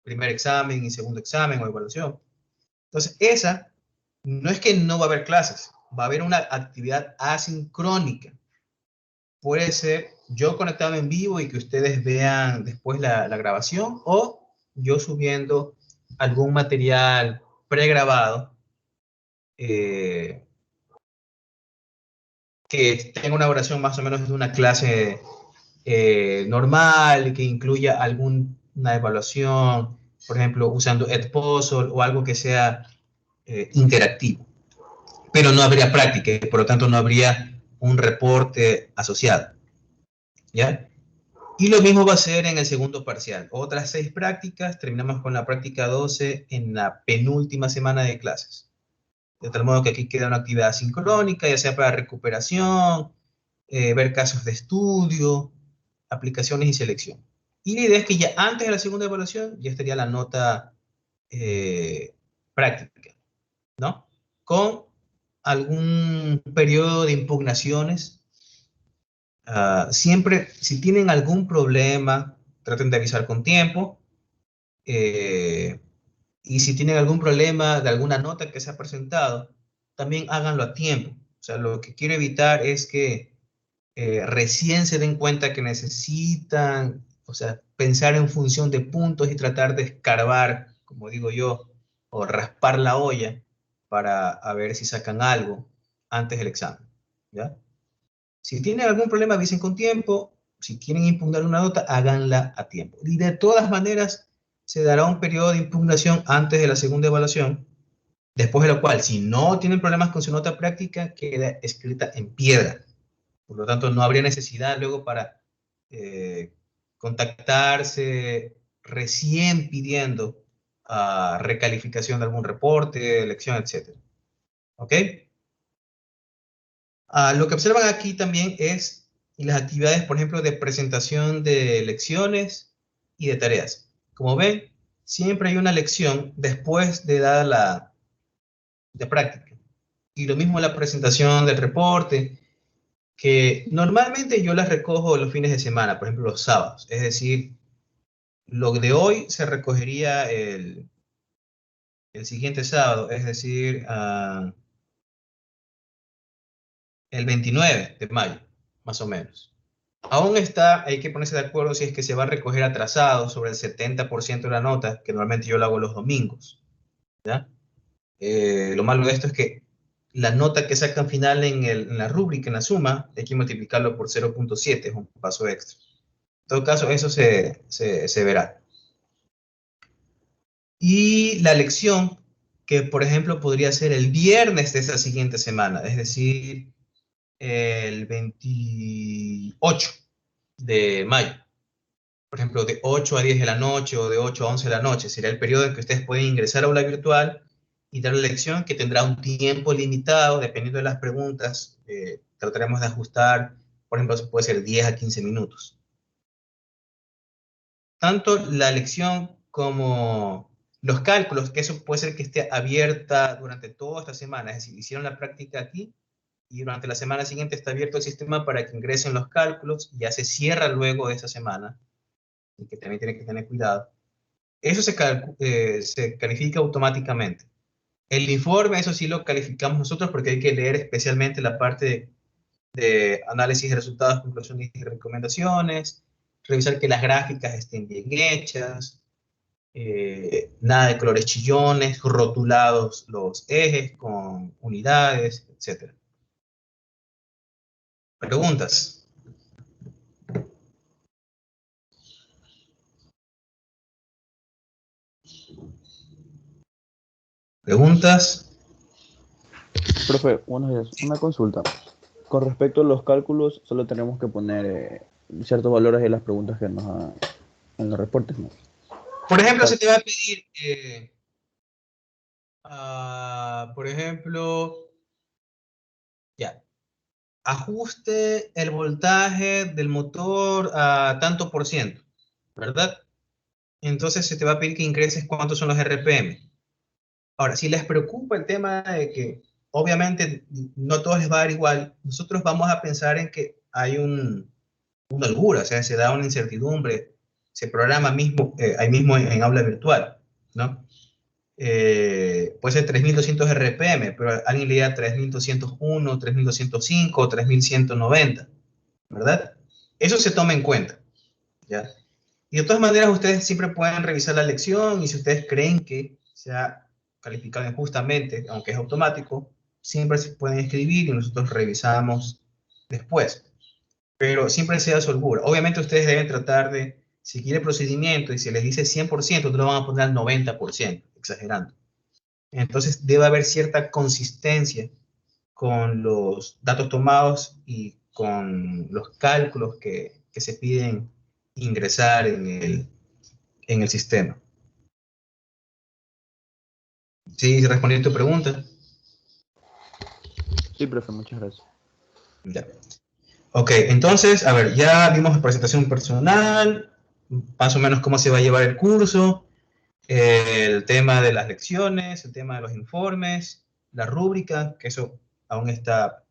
primer examen y segundo examen o evaluación. Entonces, esa no es que no va a haber clases, va a haber una actividad asincrónica. Puede ser yo conectado en vivo y que ustedes vean después la grabación, o yo subiendo algún material pregrabado eh, que tenga una duración más o menos de una clase normal, que incluya alguna evaluación, por ejemplo, usando Edpuzzle o algo que sea interactivo. Pero no habría práctica y por lo tanto no habría un reporte asociado. ¿Ya? Y lo mismo va a ser en el segundo parcial. Otras 6 prácticas, terminamos con la práctica 12 en la penúltima semana de clases. De tal modo que aquí queda una actividad sincrónica, ya sea para recuperación, ver casos de estudio, aplicaciones y selección. Y la idea es que ya antes de la segunda evaluación ya estaría la nota práctica, ¿no? Con algún periodo de impugnaciones. Siempre, si tienen algún problema, traten de avisar con tiempo. eh, y si tienen algún problema de alguna nota que se ha presentado, también háganlo a tiempo. O sea, lo que quiero evitar es que recién se den cuenta que necesitan, o sea, pensar en función de puntos y tratar de escarbar, como digo yo, o raspar la olla para a ver si sacan algo antes del examen, ¿ya? Si tienen algún problema, avisen con tiempo. Si quieren impugnar una nota, háganla a tiempo. Y de todas maneras, se dará un periodo de impugnación antes de la segunda evaluación, después de lo cual, si no tienen problemas con su nota práctica, queda escrita en piedra. Por lo tanto, no habría necesidad luego para eh, contactarse recién pidiendo recalificación de algún reporte, elección, etc. ¿Ok? Lo que observan aquí también es las actividades, por ejemplo, de presentación de lecciones y de tareas. Como ven, siempre hay una lección después de dada la de práctica. Y lo mismo la presentación del reporte, que normalmente yo las recojo los fines de semana, por ejemplo, los sábados. Es decir, lo de hoy se recogería el siguiente sábado, es decir, el 29 de mayo, más o menos. Aún está, hay que ponerse de acuerdo si es que se va a recoger atrasado sobre el 70% de la nota, que normalmente yo lo hago los domingos. ¿Ya? Lo malo de esto es que la nota que sacan final en la rúbrica, en la suma, hay que multiplicarlo por 0.7, es un paso extra. En todo caso, eso se verá. Y la lección, que por ejemplo podría ser el viernes de esa siguiente semana, es decir, el 28 de mayo. Por ejemplo, de 8 a 10 de la noche o de 8 a 11 de la noche. Será el periodo en que ustedes pueden ingresar a aula virtual y dar la lección, que tendrá un tiempo limitado, dependiendo de las preguntas. Trataremos de ajustar, por ejemplo, puede ser 10 a 15 minutos. Tanto la lección como Los cálculos, que eso puede ser que esté abierta durante toda esta semana, es decir, hicieron la práctica aquí y durante la semana siguiente está abierto el sistema para que ingresen los cálculos, y ya se cierra luego de esa semana, y que también tiene que tener cuidado. Eso se califica automáticamente. El informe, eso sí lo calificamos nosotros porque hay que leer especialmente la parte de análisis de resultados, conclusiones y recomendaciones, revisar que las gráficas estén bien hechas, nada de colores chillones, rotulados los ejes con unidades, etc. ¿Preguntas? ¿Preguntas? Profe, buenos días. Una consulta. Con respecto a los cálculos, solo tenemos que poner ciertos valores en las preguntas que nos hagan en los reportes, ¿no? Por ejemplo, se te va a pedir, por ejemplo, ya, ajuste el voltaje del motor a tanto por ciento, ¿verdad? Entonces se te va a pedir que ingreses cuántos son los RPM. Ahora, si les preocupa el tema de que obviamente no todos les va a dar igual, nosotros vamos a pensar en que hay una holgura, o sea, se da una incertidumbre, se programa mismo, ahí mismo en aula virtual, ¿no? Puede ser 3200 RPM, pero alguien le da 3201, 3205, 3190, ¿verdad? Eso se toma en cuenta, ¿ya? Y de todas maneras, ustedes siempre pueden revisar la lección, y si ustedes creen que se ha calificado injustamente, aunque es automático, siempre se pueden escribir y nosotros revisamos después. Pero siempre sea su holgura. Obviamente ustedes deben tratar de seguir el procedimiento, y si les dice 100%, no lo van a poner al 90%, exagerando. Entonces debe haber cierta consistencia con los datos tomados y con los cálculos que se piden ingresar en el sistema. ¿Sí respondí a tu pregunta? Sí, profe, muchas gracias. Ya. Ok, entonces, a ver, ya vimos presentación personal, más o menos cómo se va a llevar el curso, el tema de las lecciones, el tema de los informes, la rúbrica, que eso aún está,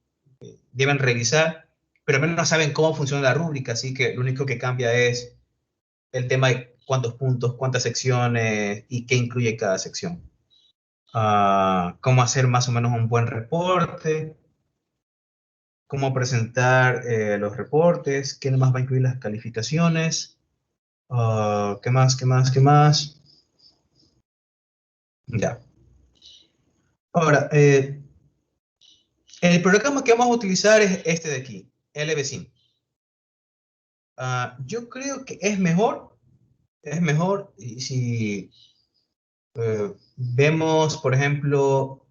deben revisar, pero al menos saben cómo funciona la rúbrica, así que lo único que cambia es el tema de cuántos puntos, cuántas secciones y qué incluye cada sección. Cómo hacer más o menos un buen reporte, cómo presentar los reportes, qué más va a incluir las calificaciones, qué más, qué más, qué más. Ya. Ahora, el programa que vamos a utilizar es este de aquí, LBSIM. Yo creo que es mejor y si vemos, por ejemplo,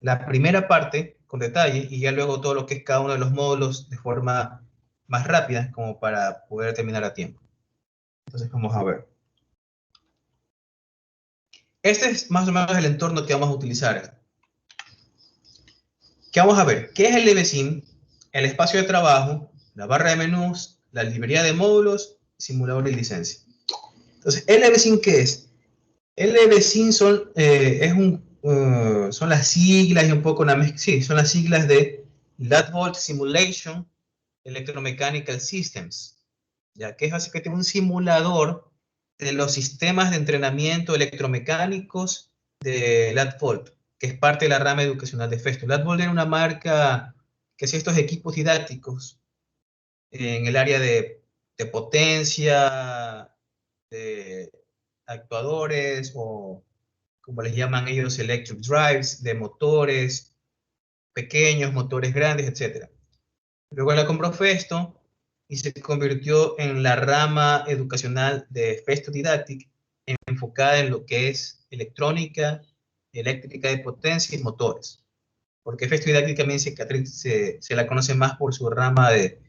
la primera parte con detalle y ya luego todo lo que es cada uno de los módulos de forma más rápida, como para poder terminar a tiempo. Entonces vamos a ver. Este es más o menos el entorno que vamos a utilizar. ¿Qué vamos a ver? ¿Qué es el LBSIM? El espacio de trabajo, la barra de menús, la librería de módulos, simulador y licencia. Entonces, ¿LBSIM qué es? LBSIM son las siglas y un poco una mezcla. Sí, son las siglas de Lat-Volt Simulation Electromechanical Systems, ya que es básicamente un simulador de los sistemas de entrenamiento electromecánicos de Lat-Volt, que es parte de la rama educacional de Festo. Lat-Volt era una marca que hacía estos equipos didácticos en el área de potencia, de actuadores, o como les llaman ellos, electric drives, de motores pequeños, motores grandes, etc. Luego la compró Festo y se convirtió en la rama educacional de Festo Didactic, enfocada en lo que es electrónica, eléctrica de potencia y motores. Porque Festo Didactic también se la conoce más por su rama de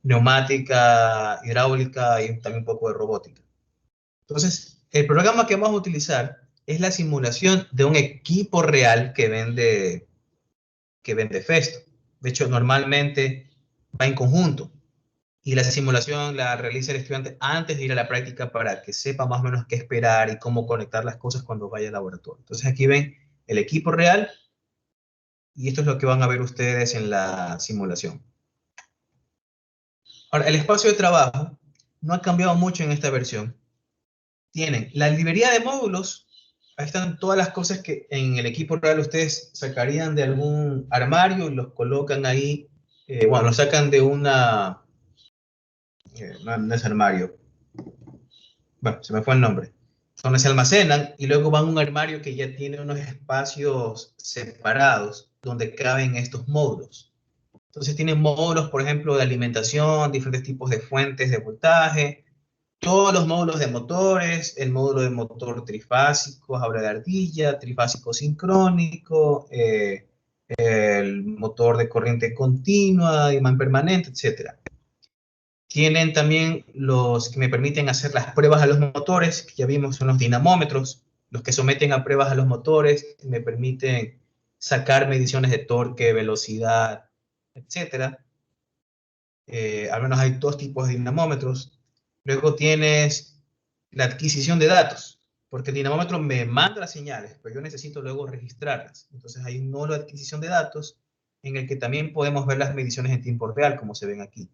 neumática, hidráulica y también un poco de robótica. Entonces, el programa que vamos a utilizar es la simulación de un equipo real que vende Festo. De hecho, normalmente va en conjunto. Y la simulación la realiza el estudiante antes de ir a la práctica para que sepa más o menos qué esperar y cómo conectar las cosas cuando vaya al laboratorio. Entonces aquí ven el equipo real y esto es lo que van a ver ustedes en la simulación. Ahora, el espacio de trabajo no ha cambiado mucho en esta versión. Tienen la librería de módulos, ahí están todas las cosas que en el equipo real ustedes sacarían de algún armario y los colocan ahí, bueno, los sacan de una, no es armario, bueno, se me fue el nombre, donde se almacenan y luego van a un armario que ya tiene unos espacios separados donde caben estos módulos. Entonces tienen módulos, por ejemplo, de alimentación, diferentes tipos de fuentes de voltaje, todos los módulos de motores, el módulo de motor trifásico, jaula de ardilla, trifásico sincrónico, el motor de corriente continua, imán permanente, etc. Tienen también los que me permiten hacer las pruebas a los motores, que ya vimos son los dinamómetros, los que someten a pruebas a los motores, que me permiten sacar mediciones de torque, velocidad, etc. Al menos hay dos tipos de dinamómetros. Luego tienes la adquisición de datos, porque el dinamómetro me manda las señales, pero yo necesito luego registrarlas. Entonces hay un módulo de adquisición de datos en el que también podemos ver las mediciones en tiempo real, como se ven aquí.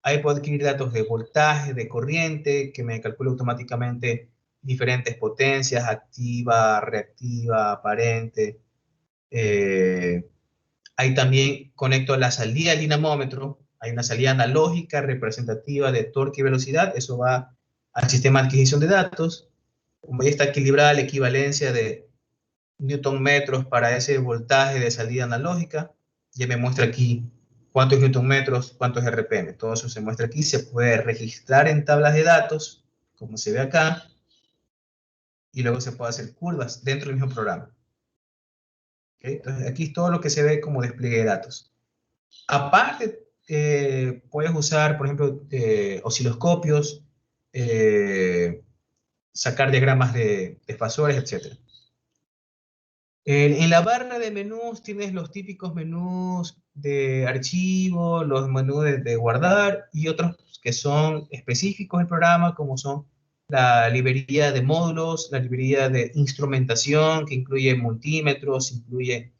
Ahí puedo adquirir datos de voltaje, de corriente, que me calcula automáticamente diferentes potencias, activa, reactiva, aparente. Ahí también conecto la salida del dinamómetro. Hay una salida analógica representativa de torque y velocidad. Eso va al sistema de adquisición de datos. Como ya está equilibrada la equivalencia de newton metros para ese voltaje de salida analógica, ya me muestra aquí cuántos newton metros, cuántos RPM. Todo eso se muestra aquí. Se puede registrar en tablas de datos, como se ve acá, y luego se puede hacer curvas dentro del mismo programa. ¿Okay? Entonces, aquí es todo lo que se ve como despliegue de datos. Aparte, puedes usar, por ejemplo, osciloscopios, sacar diagramas de fasores, etc. En la barra de menús tienes los típicos menús de archivo, los menús de guardar y otros que son específicos del programa, como son la librería de módulos, la librería de instrumentación, que incluye multímetros, incluye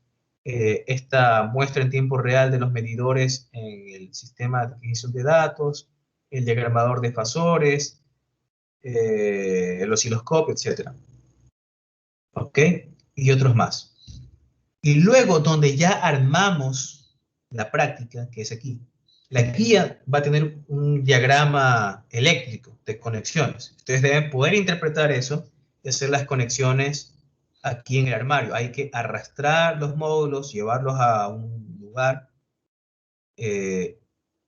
esta muestra en tiempo real de los medidores en el sistema de adquisición de datos, el diagramador de fasores, el osciloscopio, etc. ¿Ok? Y otros más. Y luego, donde ya armamos la práctica, que es aquí, la guía va a tener un diagrama eléctrico de conexiones. Ustedes deben poder interpretar eso y hacer las conexiones aquí en el armario. Hay que arrastrar los módulos, llevarlos a un lugar,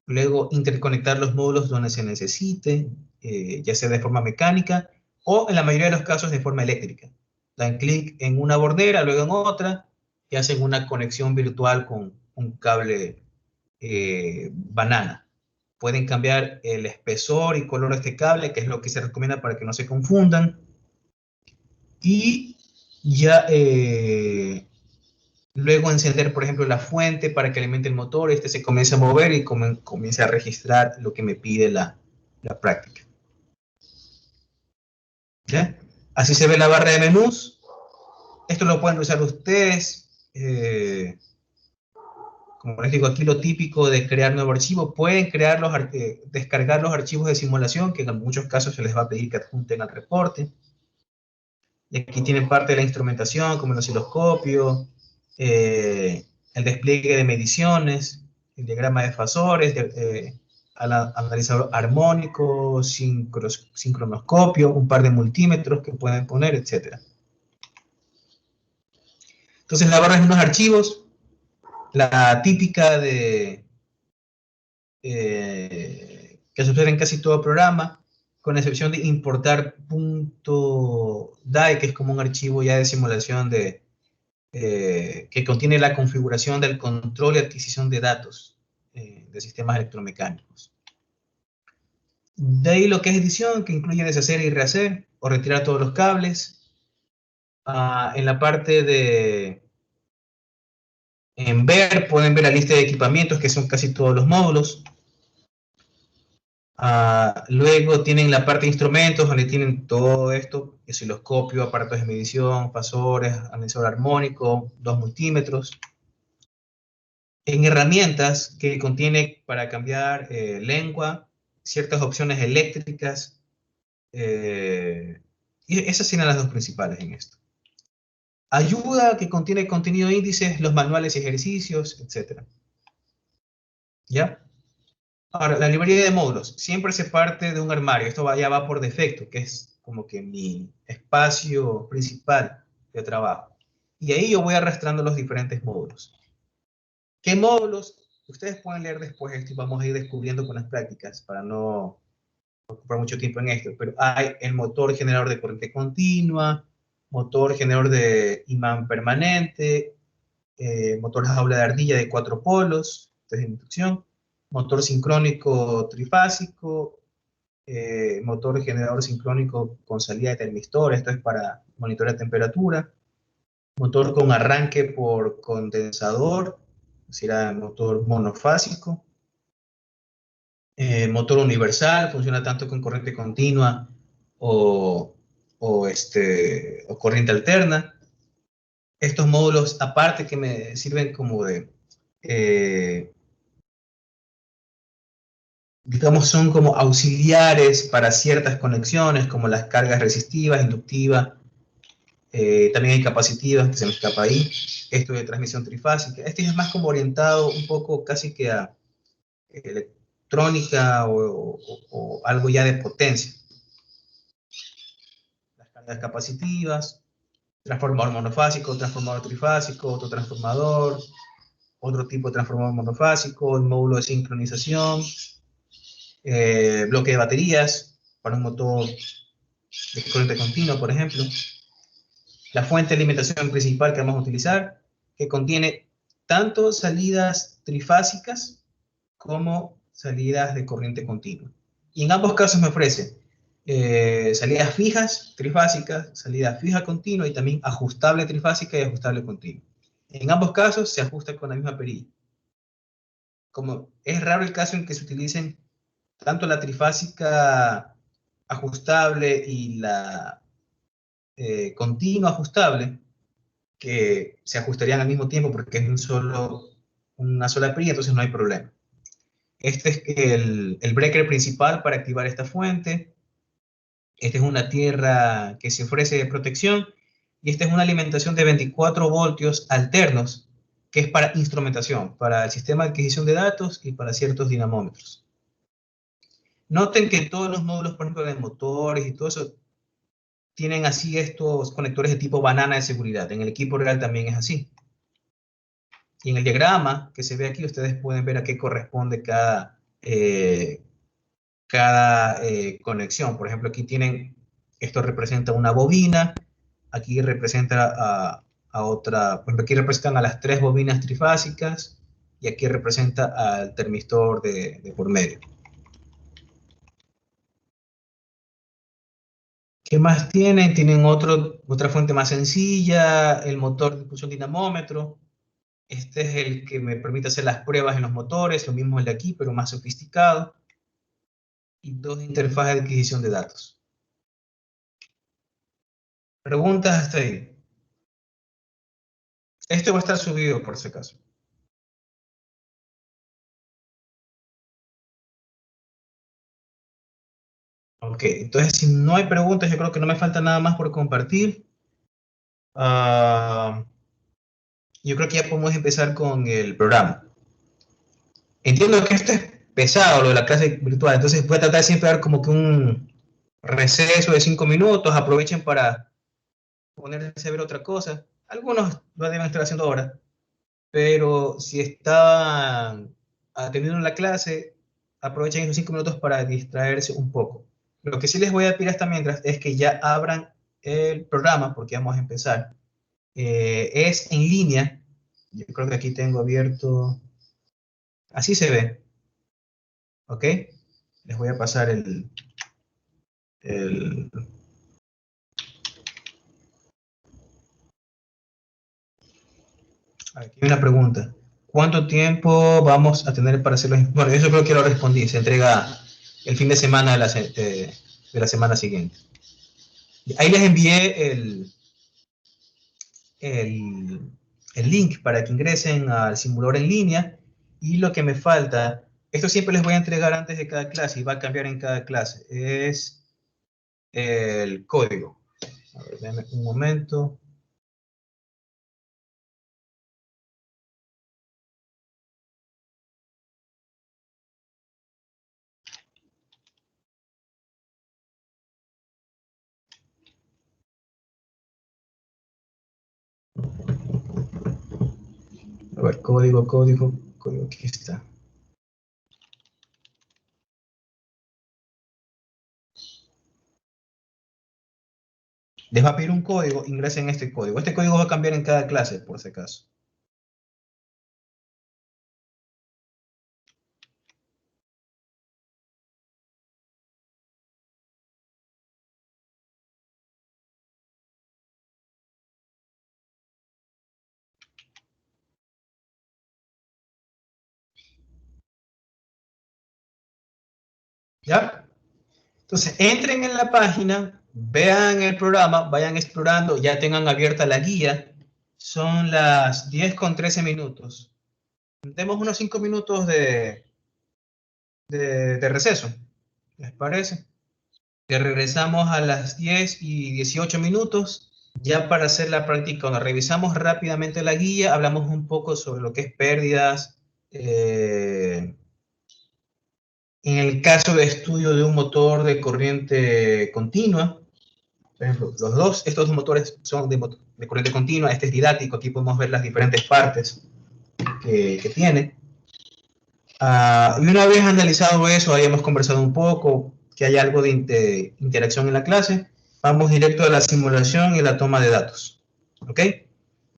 luego interconectar los módulos donde se necesite, ya sea de forma mecánica o en la mayoría de los casos de forma eléctrica. Dan clic en una bordera, luego en otra, y hacen una conexión virtual con un cable banana. Pueden cambiar el espesor y color de este cable, que es lo que se recomienda para que no se confundan. Y ya luego encender, por ejemplo, la fuente para que alimente el motor, este se comience a mover y comience a registrar lo que me pide la práctica. ¿Ya? Así se ve la barra de menús. Esto lo pueden usar ustedes. Como les digo, aquí lo típico de crear nuevo archivo. Pueden descargar los archivos de simulación, que en muchos casos se les va a pedir que adjunten al reporte. Y aquí tienen parte de la instrumentación, como el osciloscopio, el despliegue de mediciones, el diagrama de fasores, analizador armónico, sincronoscopio, un par de multímetros que pueden poner, etc. Entonces la barra de unos archivos, la típica de que sucede en casi todo programa, con excepción de importar .dai, que es como un archivo ya de simulación que contiene la configuración del control y adquisición de datos de sistemas electromecánicos. De ahí lo que es edición, que incluye deshacer y rehacer, o retirar todos los cables. En la parte en ver, pueden ver la lista de equipamientos, que son casi todos los módulos. Luego tienen la parte de instrumentos, donde tienen todo esto, osciloscopio, aparatos de medición, fasores, analizador armónico, 2 multímetros. En herramientas que contiene para cambiar lengua, ciertas opciones eléctricas, y esas serían las dos principales en esto. Ayuda que contiene contenido de índices, los manuales y ejercicios, etc. ¿Ya? Ahora, la librería de módulos siempre se parte de un armario. Esto ya va por defecto, que es como que mi espacio principal de trabajo. Y ahí yo voy arrastrando los diferentes módulos. ¿Qué módulos? Ustedes pueden leer después esto y vamos a ir descubriendo con las prácticas para no ocupar mucho tiempo en esto. Pero hay el motor generador de corriente continua, motor generador de imán permanente, motor jaula de ardilla de 4 polos, de inducción, motor sincrónico trifásico, motor generador sincrónico con salida de termistor, esto es para monitorear temperatura, motor con arranque por condensador, será motor monofásico, motor universal, funciona tanto con corriente continua o corriente alterna. Estos módulos, aparte que me sirven como de, digamos, son como auxiliares para ciertas conexiones, como las cargas resistivas, inductivas, también hay capacitivas, que se me escapa ahí, esto de transmisión trifásica. Este es más como orientado un poco casi que a electrónica o algo ya de potencia. Las cargas capacitivas, transformador monofásico, transformador trifásico, otro transformador, otro tipo de transformador monofásico, el módulo de sincronización, bloque de baterías para un motor de corriente continua, por ejemplo. La fuente de alimentación principal que vamos a utilizar, que contiene tanto salidas trifásicas como salidas de corriente continua. Y en ambos casos me ofrece salidas fijas, trifásicas, salida fija continua y también ajustable trifásica y ajustable continua. En ambos casos se ajusta con la misma perilla. Como es raro el caso en que se utilicen tanto la trifásica ajustable y la continua ajustable, que se ajustarían al mismo tiempo porque es una sola perilla, entonces no hay problema. Este es el breaker principal para activar esta fuente. Esta es una tierra que se ofrece de protección y esta es una alimentación de 24 voltios alternos, que es para instrumentación, para el sistema de adquisición de datos y para ciertos dinamómetros. Noten que todos los módulos, por ejemplo, de motores y todo eso, tienen así estos conectores de tipo banana de seguridad. En el equipo real también es así. Y en el diagrama que se ve aquí, ustedes pueden ver a qué corresponde cada conexión. Por ejemplo, aquí tienen, esto representa una bobina, aquí representa a otra, por ejemplo, aquí representan a las 3 bobinas trifásicas y aquí representa al termistor de por medio. ¿Qué más tienen? Tienen otra fuente más sencilla, el motor de impulsión dinamómetro. Este es el que me permite hacer las pruebas en los motores, lo mismo el de aquí, pero más sofisticado. Y 2 interfaces de adquisición de datos. ¿Preguntas hasta ahí? Esto va a estar subido por si acaso. Ok, entonces si no hay preguntas, yo creo que no me falta nada más por compartir. Yo creo que ya podemos empezar con el programa. Entiendo que esto es pesado, lo de la clase virtual, entonces voy a tratar siempre de dar como que un receso de 5 minutos, aprovechen para ponerse a ver otra cosa. Algunos lo deben estar haciendo ahora, pero si estaban atendiendo la clase, aprovechen esos 5 minutos para distraerse un poco. Lo que sí les voy a pedir hasta mientras es que ya abran el programa, porque vamos a empezar. Es en línea, yo creo que aquí tengo abierto, así se ve, ¿ok? Les voy a pasar el aquí hay una pregunta. ¿Cuánto tiempo vamos a tener para hacer los informes? Bueno, eso creo que lo respondí. Se entrega el fin de semana de la semana siguiente. Ahí les envié el, el link para que ingresen al simulador en línea, y lo que me falta, esto siempre les voy a entregar antes de cada clase y va a cambiar en cada clase, es el código. A ver, denme un momento. A ver, código, aquí está. Les va a pedir un código, ingresen este código. Este código va a cambiar en cada clase, por si acaso. ¿Ya? Entonces, entren en la página, vean el programa, vayan explorando, ya tengan abierta la guía. Son las 10:13. Demos unos 5 minutos de receso, ¿les parece? Que regresamos a las 10:18, ya para hacer la práctica. Cuando revisamos rápidamente la guía, hablamos un poco sobre lo que es pérdidas. En el caso de estudio de un motor de corriente continua, por ejemplo, estos dos motores son de corriente continua, este es didáctico, aquí podemos ver las diferentes partes que tiene. Y una vez analizado eso, ahí hemos conversado un poco, que hay algo de interacción en la clase, vamos directo a la simulación y la toma de datos. ¿Ok?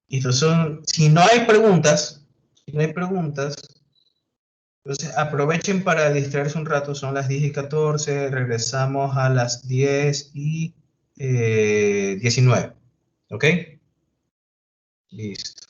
Y si no hay preguntas, entonces aprovechen para distraerse un rato, son las 10:14, regresamos a las 10:19. ¿Ok? Listo.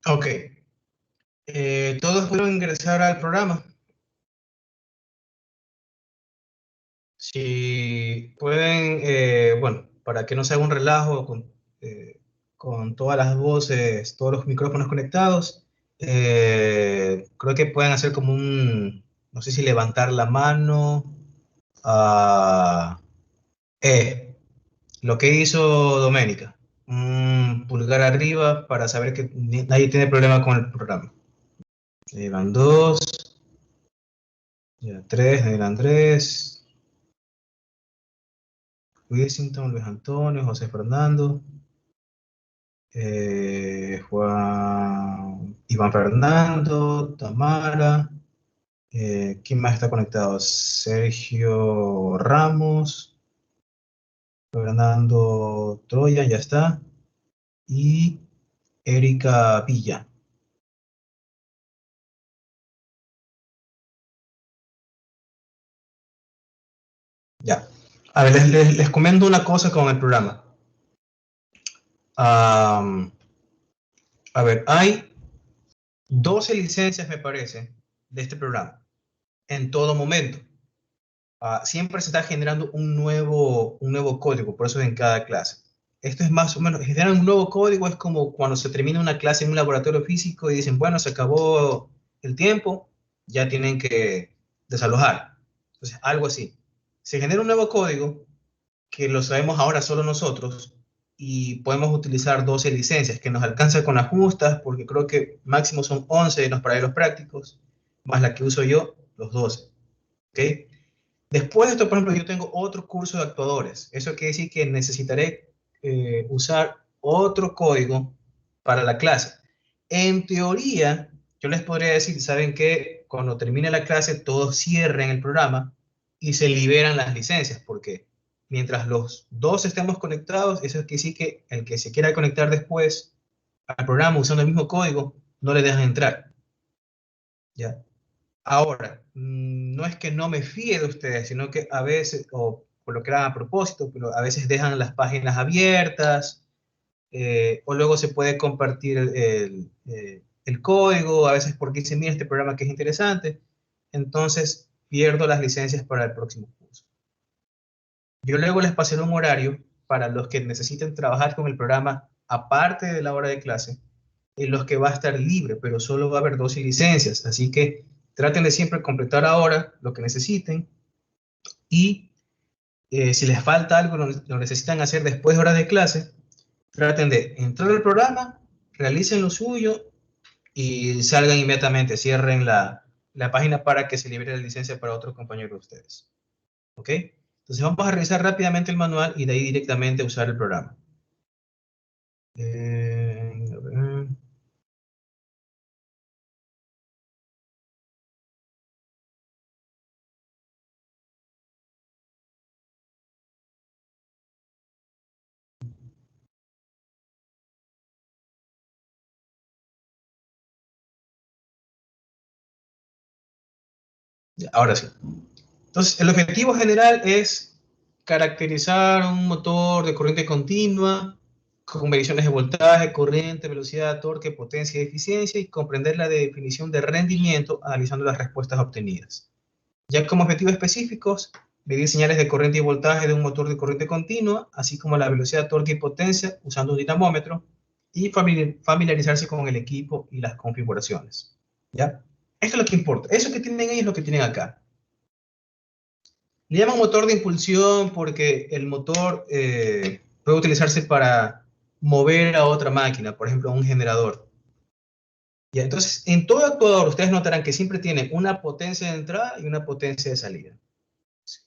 Ok. ¿Todos pueden ingresar al programa? Si pueden, bueno, para que no se haga un relajo con todas las voces, todos los micrófonos conectados, creo que pueden hacer como no sé si levantar la mano, ah, lo que hizo Doménica, un pulgar arriba para saber que nadie tiene problema con el programa. Ahí van dos, ya tres, Daniel Andrés, Wissington, Luis Antonio, José Fernando. Iván Fernando, Tamara, ¿quién más está conectado? Sergio Ramos, Fernando Troya, ya está, y Erika Villa. Ya. A ver, les comento una cosa con el programa. A ver, hay 12 licencias, me parece, de este programa, en todo momento. Siempre se está generando un nuevo código, por eso en cada clase. Esto es más o menos, generar un nuevo código es como cuando se termina una clase en un laboratorio físico y dicen, bueno, se acabó el tiempo, ya tienen que desalojar. Entonces, algo así. Se genera un nuevo código que lo sabemos ahora solo nosotros y podemos utilizar 12 licencias que nos alcanza con las justas, porque creo que máximo son 11 en los paralelos prácticos, más la que uso yo, los 12. ¿Ok? Después de esto, por ejemplo, yo tengo otro curso de actuadores. Eso quiere decir que necesitaré usar otro código para la clase. En teoría, yo les podría decir, ¿saben qué? Cuando termine la clase, todos cierren el programa y se liberan las licencias, porque mientras los dos estemos conectados, eso quiere decir que el que se quiera conectar después al programa usando el mismo código, no le dejan entrar. ¿Ya? Ahora, no es que no me fíe de ustedes, sino que a veces, o por lo que era a propósito, pero a veces dejan las páginas abiertas, o luego se puede compartir el código, a veces porque dicen, mira, este programa que es interesante, entonces pierdo las licencias para el próximo curso. Yo luego les pasé un horario para los que necesiten trabajar con el programa aparte de la hora de clase, en los que va a estar libre, pero solo va a haber 12 licencias. Así que traten de siempre completar ahora lo que necesiten y si les falta algo, lo necesitan hacer después de horas de clase, traten de entrar al programa, realicen lo suyo y salgan inmediatamente, cierren la página para que se libere la licencia para otro compañero de ustedes. ¿Ok? Entonces vamos a revisar rápidamente el manual y de ahí directamente usar el programa. A ver. Ahora sí. Entonces, el objetivo general es caracterizar un motor de corriente continua con mediciones de voltaje, corriente, velocidad, torque, potencia y eficiencia y comprender la definición de rendimiento analizando las respuestas obtenidas. Ya como objetivos específicos, medir señales de corriente y voltaje de un motor de corriente continua, así como la velocidad, torque y potencia usando un dinamómetro y familiarizarse con el equipo y las configuraciones. ¿Ya? Esto es lo que importa. Eso que tienen ahí es lo que tienen acá. Le llaman motor de impulsión porque el motor puede utilizarse para mover a otra máquina, por ejemplo, a un generador. Y entonces, en todo actuador, ustedes notarán que siempre tiene una potencia de entrada y una potencia de salida.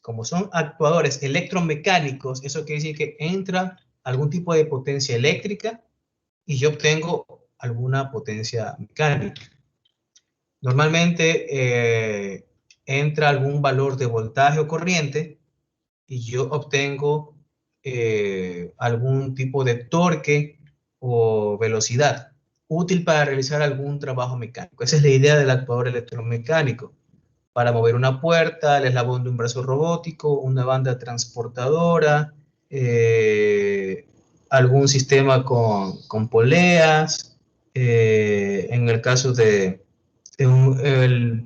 Como son actuadores electromecánicos, eso quiere decir que entra algún tipo de potencia eléctrica y yo obtengo alguna potencia mecánica. Normalmente entra algún valor de voltaje o corriente y yo obtengo algún tipo de torque o velocidad útil para realizar algún trabajo mecánico. Esa es la idea del actuador electromecánico, para mover una puerta, el eslabón de un brazo robótico, una banda transportadora, algún sistema con poleas, en el caso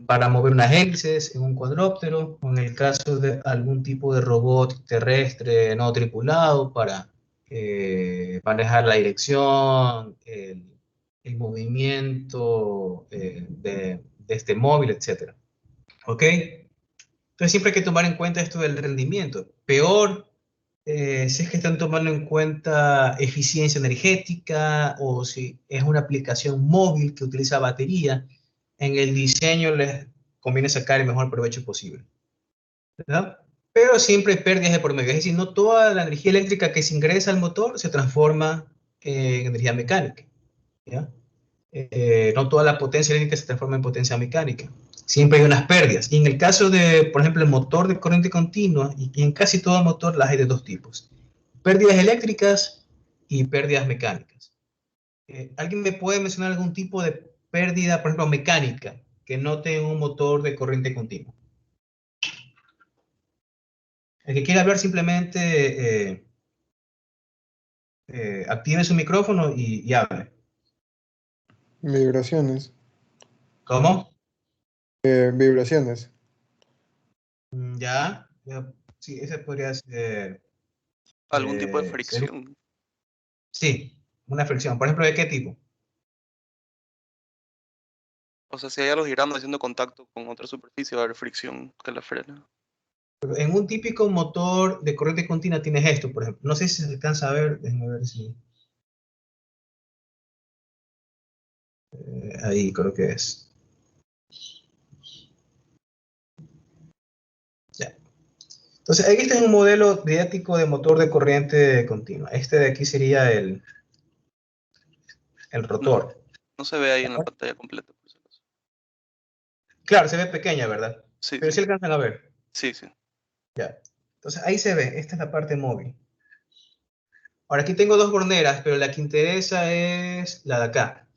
para mover unas hélices en un cuadrúptero, o en el caso de algún tipo de robot terrestre no tripulado para manejar la dirección, el movimiento de este móvil, etc. ¿Ok? Entonces siempre hay que tomar en cuenta esto del rendimiento. Peor si es que están tomando en cuenta eficiencia energética o si es una aplicación móvil que utiliza batería, en el diseño les conviene sacar el mejor provecho posible, ¿verdad? Pero siempre hay pérdidas de por medio, es decir, no toda la energía eléctrica que se ingresa al motor se transforma en energía mecánica, ¿ya? No toda la potencia eléctrica se transforma en potencia mecánica. Siempre hay unas pérdidas. Y en el caso de, por ejemplo, el motor de corriente continua, y en casi todo motor las hay de dos tipos: pérdidas eléctricas y pérdidas mecánicas. ¿Alguien me puede mencionar algún tipo de pérdida, por ejemplo, mecánica, que no tenga un motor de corriente continua? El que quiera hablar simplemente active su micrófono y hable. Vibraciones. ¿Cómo? Vibraciones. Ya. Sí, ese podría ser. Algún tipo de ser fricción. sí, una fricción. Por ejemplo, ¿de qué tipo? O sea, si hay algo girando haciendo contacto con otra superficie, va a haber fricción que la frena. En un típico motor de corriente continua tienes esto, por ejemplo. No sé si se alcanza a ver, déjenme ver si. Ahí creo que es. Ya. Entonces, aquí está un modelo didáctico de motor de corriente continua. Este de aquí sería el rotor. No se ve ahí en la pantalla completa, por si acaso. Claro, se ve pequeña, ¿verdad? Sí, Pero sí. sí alcanzan a ver. Sí, sí. Ya. Entonces, ahí se ve. Esta es la parte móvil. Ahora, aquí tengo dos borneras, pero la que interesa es la de acá.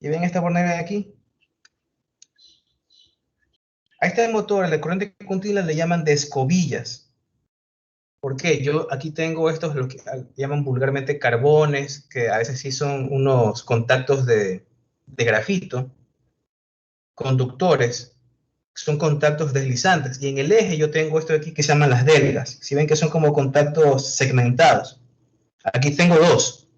¿Y ven esta bornera de aquí? A este motor, el de corriente continua, le llaman de escobillas. ¿Por qué? Yo aquí tengo estos, lo que llaman vulgarmente carbones, que a veces sí son unos contactos de grafito, conductores, son contactos deslizantes. Y en el eje yo tengo esto de aquí que se llaman las delgas. Si ven que son como contactos segmentados. Aquí tengo dos,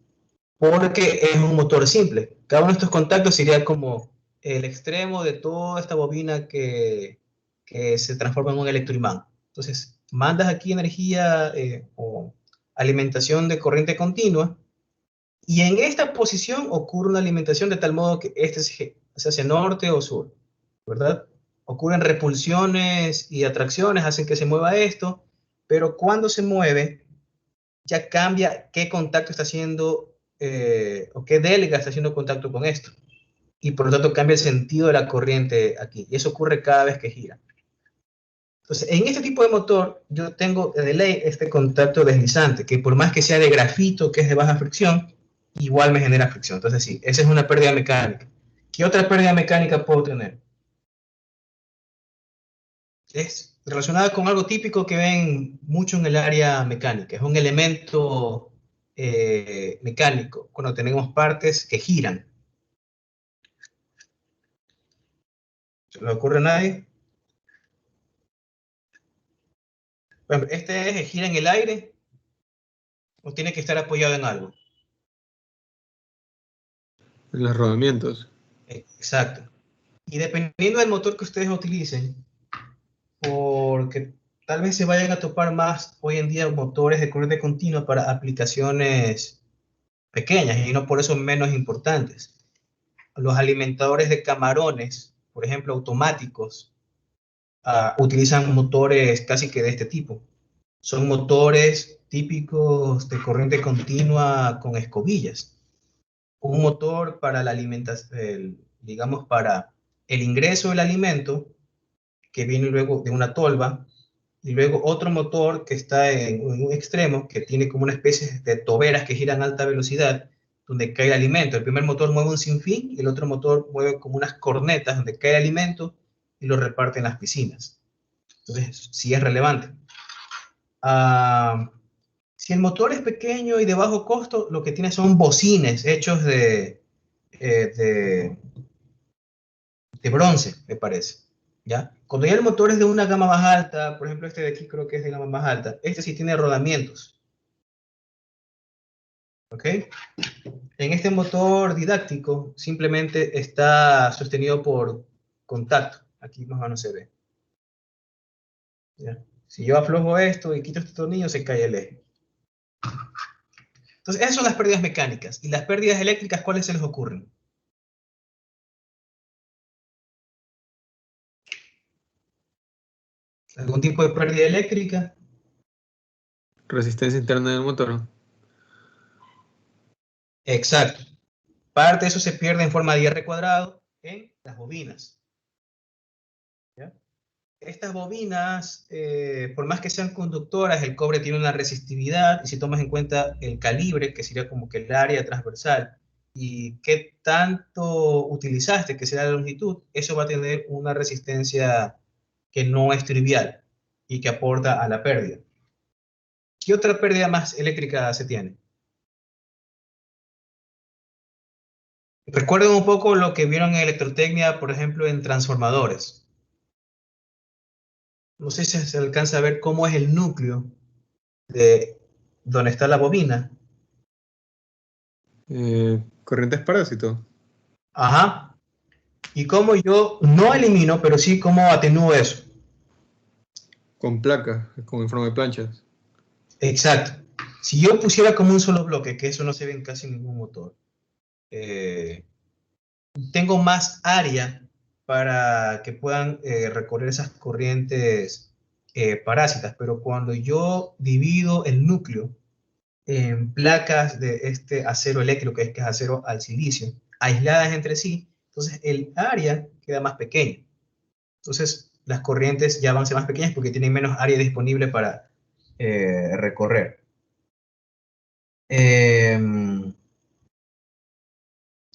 porque es un motor simple. Cada uno de estos contactos sería como el extremo de toda esta bobina que se transforma en un electroimán. Entonces, mandas aquí energía o alimentación de corriente continua, y en esta posición ocurre una alimentación de tal modo que este se hace norte o sur, ¿verdad? Ocurren repulsiones y atracciones, hacen que se mueva esto, pero cuando se mueve, ya cambia qué contacto está haciendo o qué delga está haciendo contacto con esto. Y por lo tanto cambia el sentido de la corriente aquí. Y eso ocurre cada vez que gira. Entonces, en este tipo de motor, yo tengo de ley este contacto deslizante, que por más que sea de grafito, que es de baja fricción, igual me genera fricción. Entonces, sí, esa es una pérdida mecánica. ¿Qué otra pérdida mecánica puedo tener? Es relacionada con algo típico que ven mucho en el área mecánica. Es un elemento mecánico, cuando tenemos partes que giran. ¿Se le ocurre a nadie? Bueno, este eje gira en el aire o tiene que estar apoyado en algo. En los rodamientos. Exacto. Y dependiendo del motor que ustedes utilicen, porque tal vez se vayan a topar más hoy en día motores de corriente continua para aplicaciones pequeñas y no por eso menos importantes. Los alimentadores de camarones, por ejemplo, automáticos, utilizan motores casi que de este tipo. Son motores típicos de corriente continua con escobillas. Un motor para la alimentación, digamos, para el ingreso del alimento, que viene luego de una tolva, y luego otro motor que está en un extremo, que tiene como una especie de toberas que giran a alta velocidad, donde cae el alimento. El primer motor mueve un sinfín y el otro motor mueve como unas cornetas donde cae el alimento y lo reparte en las piscinas. Entonces, sí es relevante. Si el motor es pequeño y de bajo costo, lo que tiene son bocines hechos de bronce, me parece. ¿Ya? Cuando ya el motor es de una gama más alta, por ejemplo, este de aquí creo que es de gama más alta, este sí tiene rodamientos. ¿Ok? En este motor didáctico simplemente está sostenido por contacto. Aquí más o menos se ve. ¿Ya? Si yo aflojo esto y quito este tornillo, se cae el eje. Entonces, esas son las pérdidas mecánicas. ¿Y las pérdidas eléctricas cuáles se les ocurren? ¿Algún tipo de pérdida eléctrica? Resistencia interna del motor. Exacto. Parte de eso se pierde en forma de R cuadrado en las bobinas. ¿Ya? Estas bobinas, por más que sean conductoras, el cobre tiene una resistividad, y si tomas en cuenta el calibre, que sería como que el área transversal, y qué tanto utilizaste, que será la longitud, eso va a tener una resistencia que no es trivial y que aporta a la pérdida. ¿Qué otra pérdida más eléctrica se tiene? Recuerden un poco lo que vieron en electrotecnia, por ejemplo, en transformadores. No sé si se alcanza a ver cómo es el núcleo de donde está la bobina. Corrientes parásitos. Ajá. Y cómo yo no elimino, pero sí cómo atenúo eso. Con placas, como en forma de planchas. Exacto. Si yo pusiera como un solo bloque, que eso no se ve en casi ningún motor, eh, tengo más área para que puedan recorrer esas corrientes parásitas, pero cuando yo divido el núcleo en placas de este acero eléctrico, que es acero al silicio, aisladas entre sí, entonces el área queda más pequeña. Entonces las corrientes ya van a ser más pequeñas porque tienen menos área disponible para recorrer.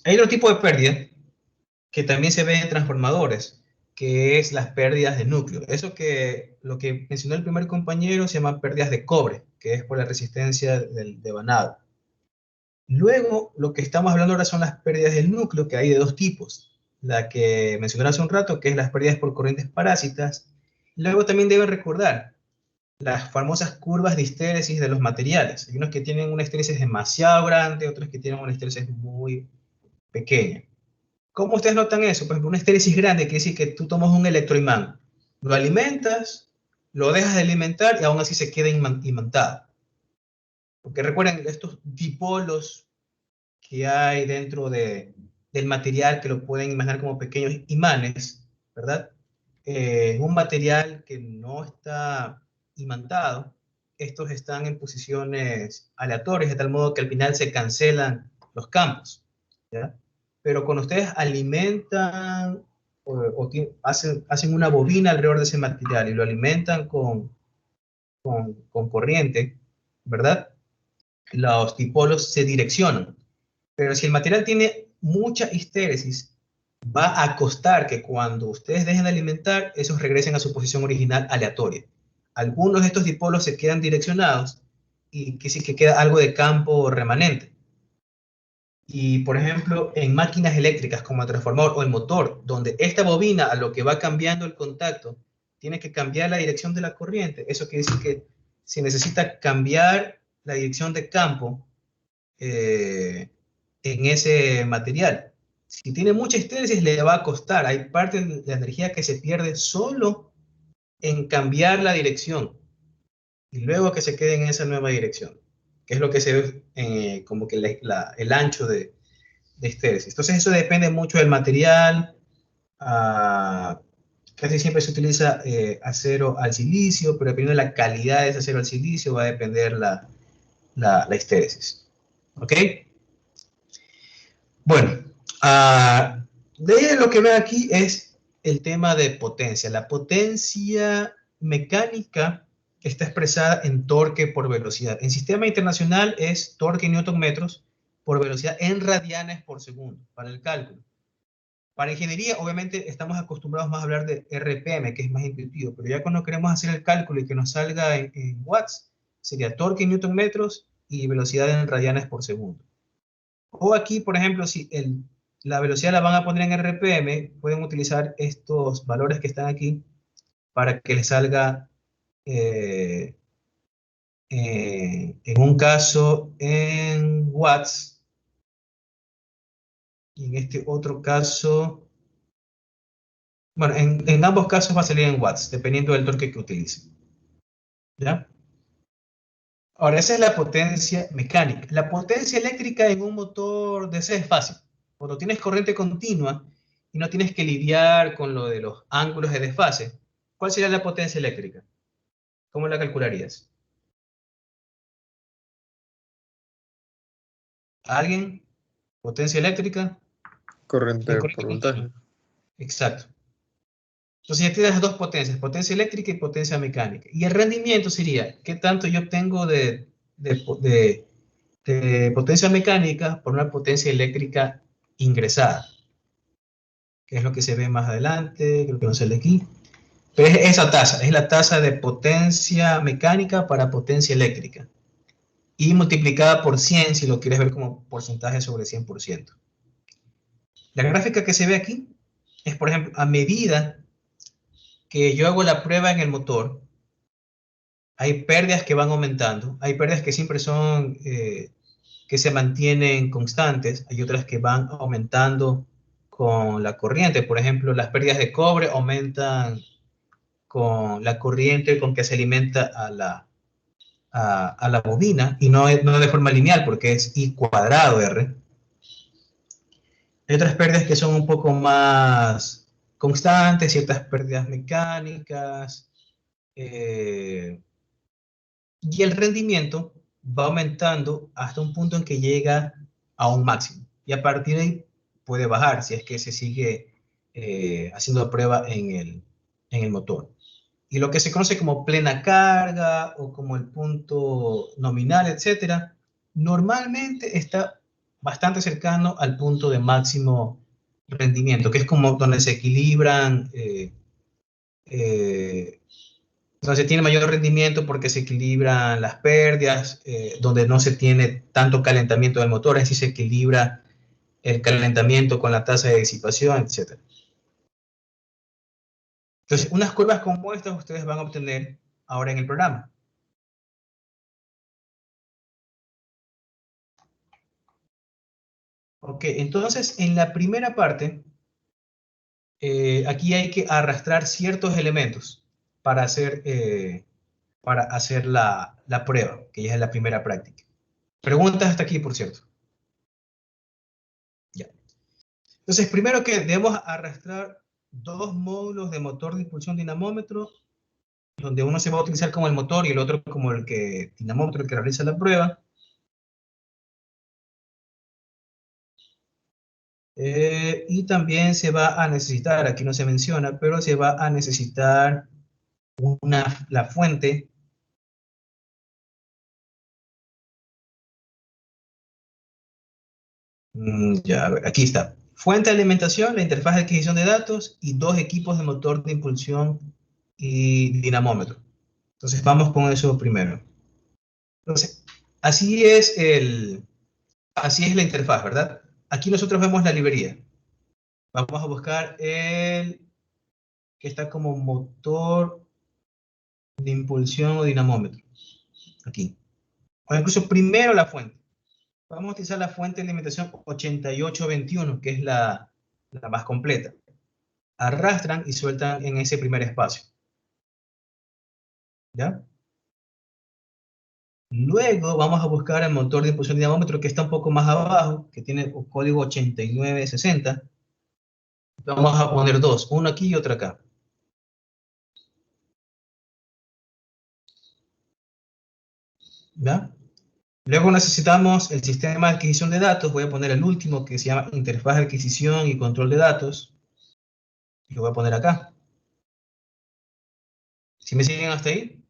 Hay otro tipo de pérdida que también se ve en transformadores, que es las pérdidas de núcleo. Eso que lo que mencionó el primer compañero se llama pérdidas de cobre, que es por la resistencia del devanado. Luego, lo que estamos hablando ahora son las pérdidas del núcleo, que hay de dos tipos. La que mencioné hace un rato, que es las pérdidas por corrientes parásitas. Luego también deben recordar las famosas curvas de histéresis de los materiales. Hay unos que tienen una histéresis demasiado grande, otros que tienen una histéresis muy pequeña. ¿Cómo ustedes notan eso? Por ejemplo, una histéresis grande quiere decir que tú tomas un electroimán, lo alimentas, lo dejas de alimentar y aún así se queda imantado. Porque recuerden, estos dipolos que hay dentro del material que lo pueden imaginar como pequeños imanes, ¿verdad? Un material que no está imantado, estos están en posiciones aleatorias, de tal modo que al final se cancelan los campos, ¿ya? Pero cuando ustedes alimentan o hacen una bobina alrededor de ese material y lo alimentan con corriente, ¿verdad? Los dipolos se direccionan. Pero si el material tiene mucha histéresis, va a costar que cuando ustedes dejen de alimentar, esos regresen a su posición original aleatoria. Algunos de estos dipolos se quedan direccionados y que sí que queda algo de campo remanente. Y, por ejemplo, en máquinas eléctricas como el transformador o el motor, donde esta bobina, a lo que va cambiando el contacto, tiene que cambiar la dirección de la corriente. Eso quiere decir que si necesita cambiar la dirección de campo, en ese material. Si tiene mucha histéresis, le va a costar. Hay parte de la energía que se pierde solo en cambiar la dirección y luego que se quede en esa nueva dirección, que es lo que se ve como que el ancho de histéresis. Entonces, eso depende mucho del material. Casi siempre se utiliza acero al silicio, pero dependiendo de la calidad de ese acero al silicio, va a depender la histéresis. ¿Ok? Bueno, de lo que veo aquí es el tema de potencia. La potencia mecánica está expresada en torque por velocidad. En sistema internacional es torque en newton metros por velocidad en radianes por segundo para el cálculo. Para ingeniería, obviamente, estamos acostumbrados más a hablar de RPM, que es más intuitivo, pero ya cuando queremos hacer el cálculo y que nos salga en watts, sería torque en newton metros y velocidad en radianes por segundo. O aquí, por ejemplo, si la velocidad la van a poner en RPM, pueden utilizar estos valores que están aquí para que les salga en un caso en watts y en este otro caso, bueno, en ambos casos va a salir en watts, dependiendo del torque que utilicen. ¿Ya? Ahora, esa es la potencia mecánica. La potencia eléctrica en un motor DC es fácil. Cuando tienes corriente continua y no tienes que lidiar con lo de los ángulos de desfase, ¿cuál sería la potencia eléctrica? ¿Cómo la calcularías? ¿Alguien? ¿Potencia eléctrica? En Corriente corriente por continua. voltaje. Exacto. Entonces ya tienes las dos potencias, potencia eléctrica y potencia mecánica. Y el rendimiento sería, ¿qué tanto yo obtengo de potencia mecánica por una potencia eléctrica ingresada? Que es lo que se ve más adelante, creo que no sale aquí. Pero es esa tasa, es la tasa de potencia mecánica para potencia eléctrica. Y multiplicada por 100 si lo quieres ver como porcentaje sobre 100%. La gráfica que se ve aquí es, por ejemplo, a medida que yo hago la prueba en el motor, hay pérdidas que van aumentando, hay pérdidas que siempre son, que se mantienen constantes, hay otras que van aumentando con la corriente. Por ejemplo, las pérdidas de cobre aumentan con la corriente con que se alimenta a la bobina, y no de forma lineal porque es I cuadrado R. Hay otras pérdidas que son un poco más constantes, ciertas pérdidas mecánicas, y el rendimiento va aumentando hasta un punto en que llega a un máximo. Y a partir de ahí puede bajar si es que se sigue haciendo prueba en el motor. Y lo que se conoce como plena carga o como el punto nominal, etcétera, normalmente está bastante cercano al punto de máximo rendimiento, que es como donde se equilibran, donde se tiene mayor rendimiento porque se equilibran las pérdidas, donde no se tiene tanto calentamiento del motor, así se equilibra el calentamiento con la tasa de disipación, etcétera. Entonces, unas curvas como estas ustedes van a obtener ahora en el programa. Ok, entonces en la primera parte, aquí hay que arrastrar ciertos elementos para hacer la prueba, que ya es la primera práctica. Preguntas hasta aquí, por cierto. Ya. Entonces, primero que debemos arrastrar dos módulos de motor de impulsión dinamómetro, donde uno se va a utilizar como el motor y el otro como el dinamómetro, el que realiza la prueba. Y también se va a necesitar, aquí no se menciona, pero se va a necesitar la fuente. Ya, a ver, aquí está. Fuente de alimentación, la interfaz de adquisición de datos y dos equipos de motor de impulsión y dinamómetro. Entonces vamos con eso primero. Entonces, así es la interfaz, ¿verdad? Aquí nosotros vemos la librería. Vamos a buscar el que está como motor de impulsión o dinamómetro. Aquí. O incluso primero la fuente. Vamos a utilizar la fuente de alimentación 8821, que es la más completa. Arrastran y sueltan en ese primer espacio. ¿Ya? Luego vamos a buscar el motor de impulsión dinamómetro que está un poco más abajo, que tiene un código 8960. Vamos a poner dos, uno aquí y otro acá. ¿Ya? Luego necesitamos el sistema de adquisición de datos. Voy a poner el último que se llama interfaz de adquisición y control de datos. Y lo voy a poner acá. ¿Sí me siguen hasta ahí?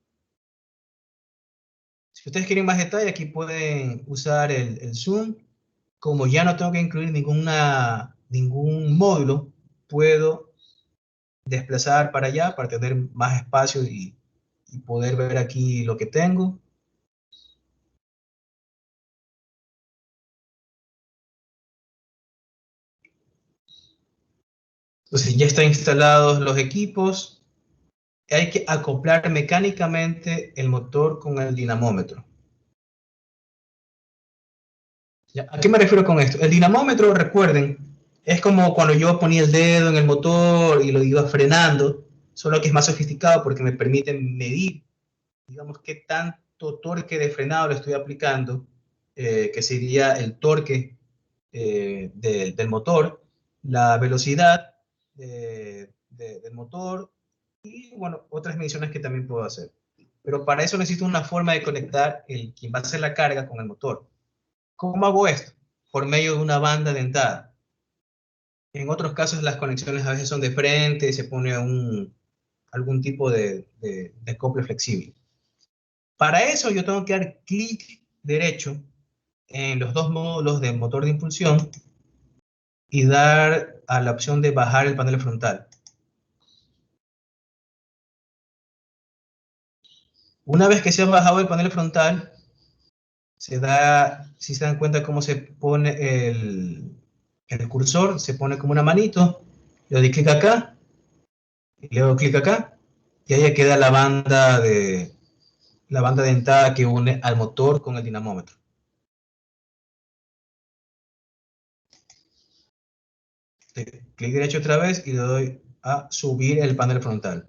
Si ustedes quieren más detalle, aquí pueden usar el zoom. Como ya no tengo que incluir ningún módulo, puedo desplazar para allá para tener más espacio y poder ver aquí lo que tengo. Entonces ya están instalados los equipos. Hay que acoplar mecánicamente el motor con el dinamómetro. ¿Ya? ¿A qué me refiero con esto? El dinamómetro, recuerden, es como cuando yo ponía el dedo en el motor y lo iba frenando, solo que es más sofisticado porque me permite medir, digamos, qué tanto torque de frenado le estoy aplicando, que sería el torque del motor, la velocidad del motor y, bueno, otras mediciones que también puedo hacer. Pero para eso necesito una forma de conectar quien va a hacer la carga con el motor. ¿Cómo hago esto? Por medio de una banda dentada. En otros casos las conexiones a veces son de frente, se pone algún tipo de acople flexible. Para eso yo tengo que dar clic derecho en los dos módulos del motor de impulsión y dar a la opción de bajar el panel frontal. Una vez que se ha bajado el panel frontal, si se dan cuenta cómo se pone el cursor, se pone como una manito, le doy clic acá, y le doy clic acá, y ahí queda la banda dentada que une al motor con el dinamómetro. Clic derecho otra vez y le doy a subir el panel frontal.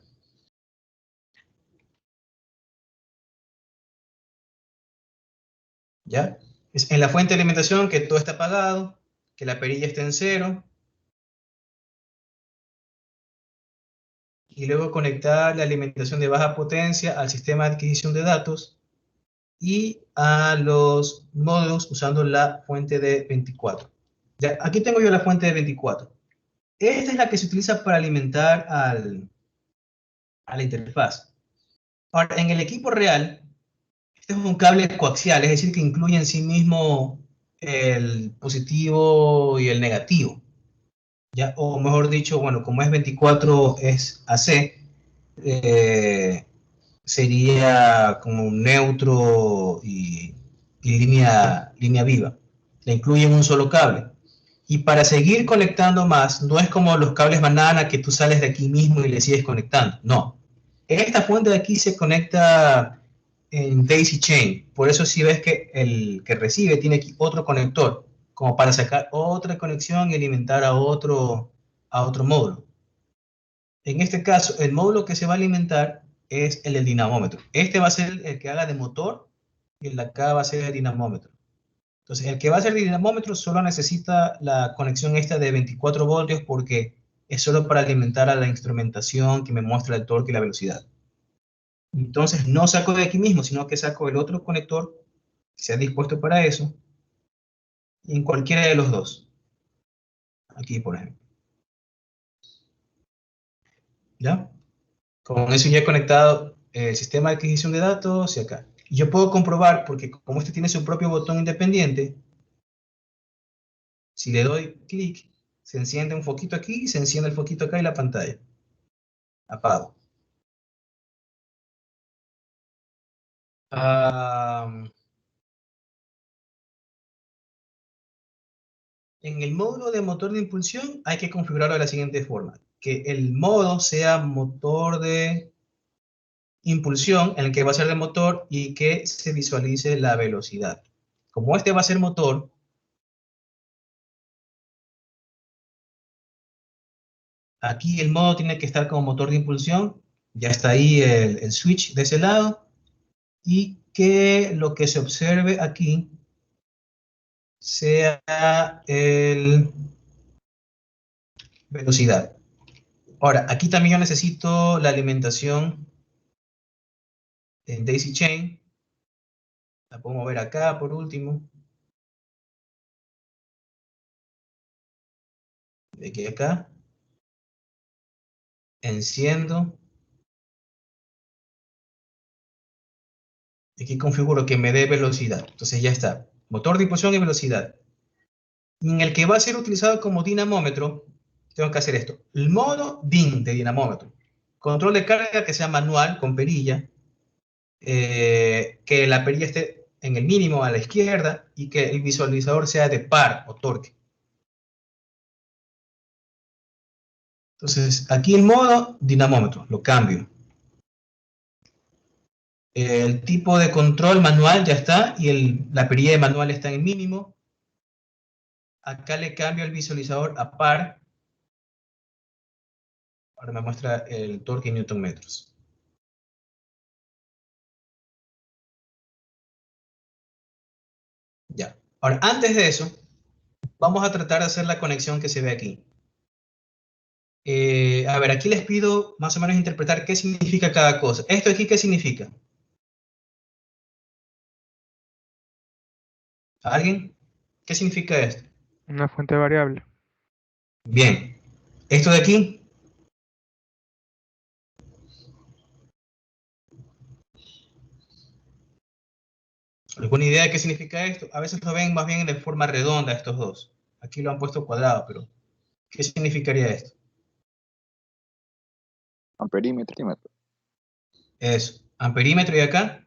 ¿Ya? Es en la fuente de alimentación que todo está apagado, que la perilla esté en cero, y luego conectar la alimentación de baja potencia al sistema de adquisición de datos y a los módulos usando la fuente de 24. Ya, aquí tengo yo la fuente de 24. Esta es la que se utiliza para alimentar a la interfaz. Ahora, en el equipo real, este es un cable coaxial, es decir, que incluye en sí mismo el positivo y el negativo. ¿Ya? O mejor dicho, bueno, como es 24, es AC, sería como un neutro y línea viva. Le incluyen un solo cable. Y para seguir conectando más, no es como los cables banana que tú sales de aquí mismo y le sigues conectando. No. Esta fuente de aquí se conecta en daisy chain. Por eso si ves que el que recibe tiene aquí otro conector, como para sacar otra conexión y alimentar a otro módulo. En este caso, el módulo que se va a alimentar es el del dinamómetro. Este va a ser el que haga de motor y el de acá va a ser el dinamómetro. Entonces, el que va a ser el dinamómetro solo necesita la conexión esta de 24 voltios porque es solo para alimentar a la instrumentación que me muestra el torque y la velocidad. Entonces, no saco de aquí mismo, sino que saco el otro conector que sea dispuesto para eso y en cualquiera de los dos. Aquí, por ejemplo. ¿Ya? Con eso ya he conectado el sistema de adquisición de datos y acá. Y yo puedo comprobar, porque como este tiene su propio botón independiente, si le doy clic, se enciende un foquito aquí, se enciende el foquito acá y la pantalla. Apago. En el módulo de motor de impulsión hay que configurarlo de la siguiente forma. Que el modo sea motor de impulsión, en el que va a ser de motor y que se visualice la velocidad. Como este va a ser motor, aquí el modo tiene que estar como motor de impulsión, ya está ahí el switch de ese lado, y que lo que se observe aquí sea el velocidad. Ahora, aquí también yo necesito la alimentación en daisy chain, la puedo mover acá por último, de aquí a acá, enciendo, y aquí configuro que me dé velocidad. Entonces ya está, motor de impulsión y velocidad. En el que va a ser utilizado como dinamómetro, tengo que hacer esto. El modo DIN de dinamómetro. Control de carga que sea manual, con perilla. Que la perilla esté en el mínimo a la izquierda y que el visualizador sea de par o torque. Entonces, aquí el modo dinamómetro, lo cambio. El tipo de control manual ya está y la perilla de manual está en mínimo. Acá le cambio el visualizador a par. Ahora me muestra el torque en newton metros. Ya. Ahora, antes de eso, vamos a tratar de hacer la conexión que se ve aquí. A ver, aquí les pido más o menos interpretar qué significa cada cosa. ¿Esto aquí qué significa? ¿Alguien? ¿Qué significa esto? Una fuente variable. Bien. ¿Esto de aquí? ¿Alguna idea de qué significa esto? A veces lo ven más bien de forma redonda estos dos. Aquí lo han puesto cuadrado, pero ¿qué significaría esto? Amperímetro. Eso. Amperímetro y acá.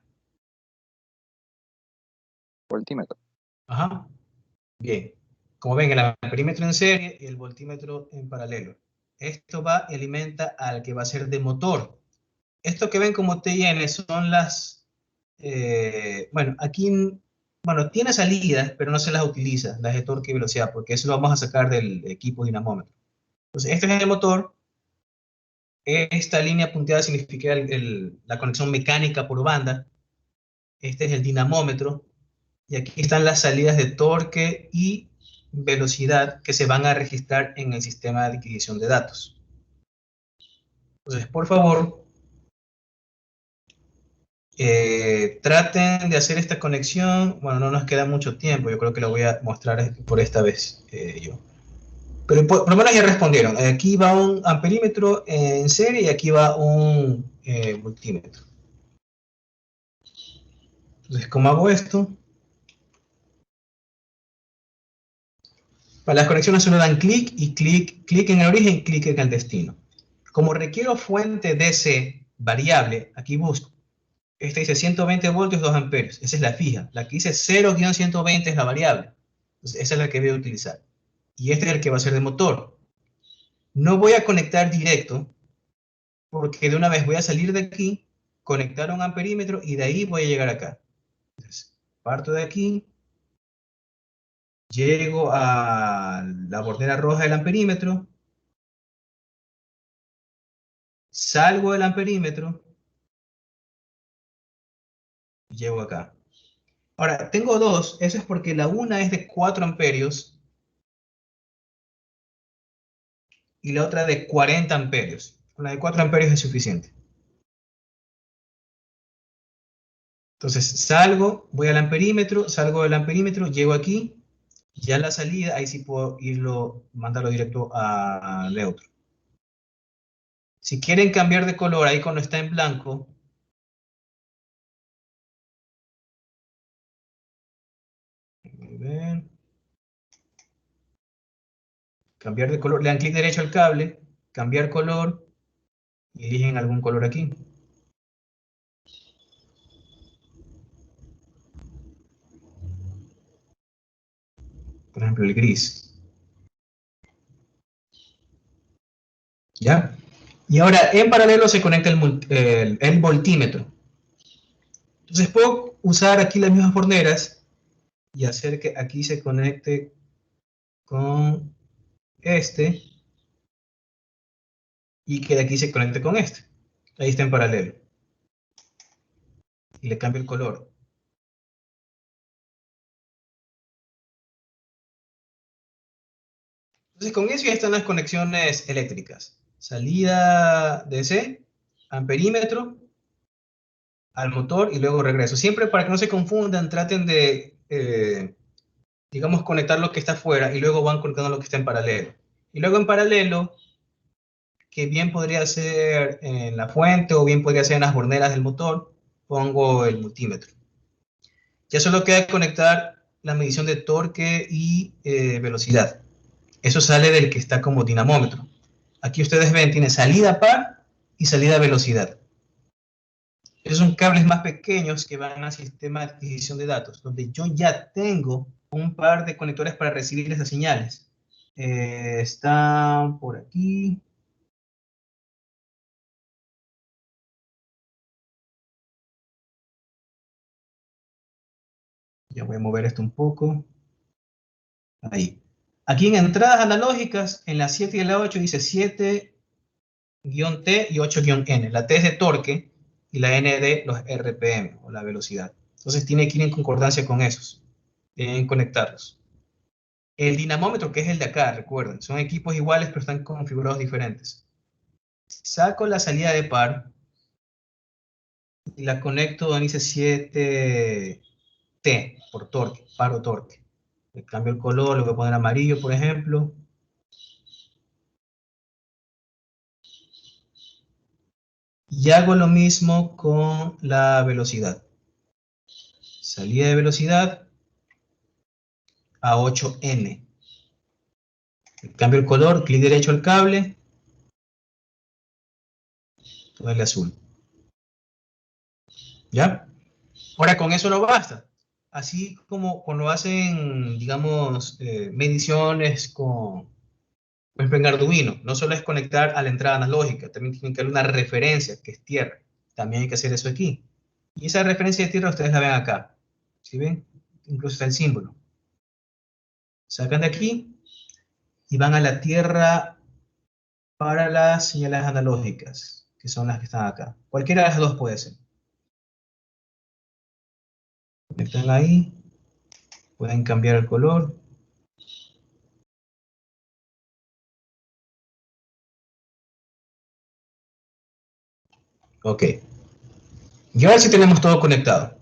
Voltímetro. Ajá. Bien. Como ven, el amperímetro en serie y el voltímetro en paralelo. Esto va y alimenta al que va a ser de motor. Esto que ven como TN son las... bueno, aquí... Bueno, tiene salidas, pero no se las utiliza, las de torque y velocidad, porque eso lo vamos a sacar del equipo dinamómetro. Entonces, este es el motor. Esta línea punteada significa la conexión mecánica por banda. Este es el dinamómetro. Y aquí están las salidas de torque y velocidad que se van a registrar en el sistema de adquisición de datos. Entonces, por favor, traten de hacer esta conexión. Bueno, no nos queda mucho tiempo. Yo creo que lo voy a mostrar por esta vez yo. Pero por lo menos ya respondieron. Aquí va un amperímetro en serie y aquí va un multímetro. Entonces, ¿cómo hago esto? Para las conexiones solo dan clic y clic en el origen y clic en el destino. Como requiero fuente DC variable, aquí busco. Esta dice 120 voltios, 2 amperios. Esa es la fija. La que dice 0-120 es la variable. Entonces, esa es la que voy a utilizar. Y este es el que va a ser de motor. No voy a conectar directo, porque de una vez voy a salir de aquí, conectar a un amperímetro y de ahí voy a llegar acá. Entonces, parto de aquí, llego a la bordera roja del amperímetro, salgo del amperímetro y llego acá. Ahora, tengo dos, eso es porque la una es de 4 amperios y la otra de 40 amperios. Con la de 4 amperios es suficiente. Entonces salgo, voy al amperímetro, salgo del amperímetro, llego aquí, ya la salida, ahí sí puedo mandarlo directo a neutro. Si quieren cambiar de color, ahí cuando está en blanco, cambiar de color, le dan clic derecho al cable, cambiar color, y eligen algún color aquí. Por ejemplo, el gris. ¿Ya? Y ahora, en paralelo se conecta el voltímetro. Entonces puedo usar aquí las mismas borneras y hacer que aquí se conecte con este y que de aquí se conecte con este. Ahí está en paralelo. Y le cambio el color. Entonces con eso ya están las conexiones eléctricas. Salida DC, amperímetro, al motor y luego regreso. Siempre para que no se confundan, traten de, digamos, conectar lo que está afuera y luego van conectando lo que está en paralelo. Y luego en paralelo, que bien podría ser en la fuente o bien podría ser en las borneras del motor, pongo el multímetro. Ya solo queda conectar la medición de torque y velocidad. Eso sale del que está como dinamómetro. Aquí ustedes ven, tiene salida par y salida velocidad. Esos son cables más pequeños que van al sistema de adquisición de datos, donde yo ya tengo un par de conectores para recibir esas señales. Están por aquí. Ya voy a mover esto un poco. Ahí. Aquí en entradas analógicas, en la 7 y la 8 dice 7-T y 8-N. La T es de torque y la N de los RPM, o la velocidad. Entonces tiene que ir en concordancia con esos. Tienen que conectarlos. El dinamómetro, que es el de acá, recuerden, son equipos iguales pero están configurados diferentes. Saco la salida de par y la conecto donde dice 7T por torque, par o torque. Le cambio el color, lo voy a poner amarillo, por ejemplo. Y hago lo mismo con la velocidad. Salida de velocidad a 8N. Le cambio el color, clic derecho al cable, ponerle azul. ¿Ya? Ahora, con eso no basta. Así como cuando hacen, digamos, mediciones con, por ejemplo, en Arduino, no solo es conectar a la entrada analógica, también tiene que haber una referencia, que es tierra. También hay que hacer eso aquí. Y esa referencia de tierra ustedes la ven acá. ¿Sí ven? Incluso está el símbolo. Sacan de aquí y van a la tierra para las señales analógicas, que son las que están acá. Cualquiera de las dos puede ser. Conectan ahí, pueden cambiar el color. Ok. Y ahora sí tenemos todo conectado.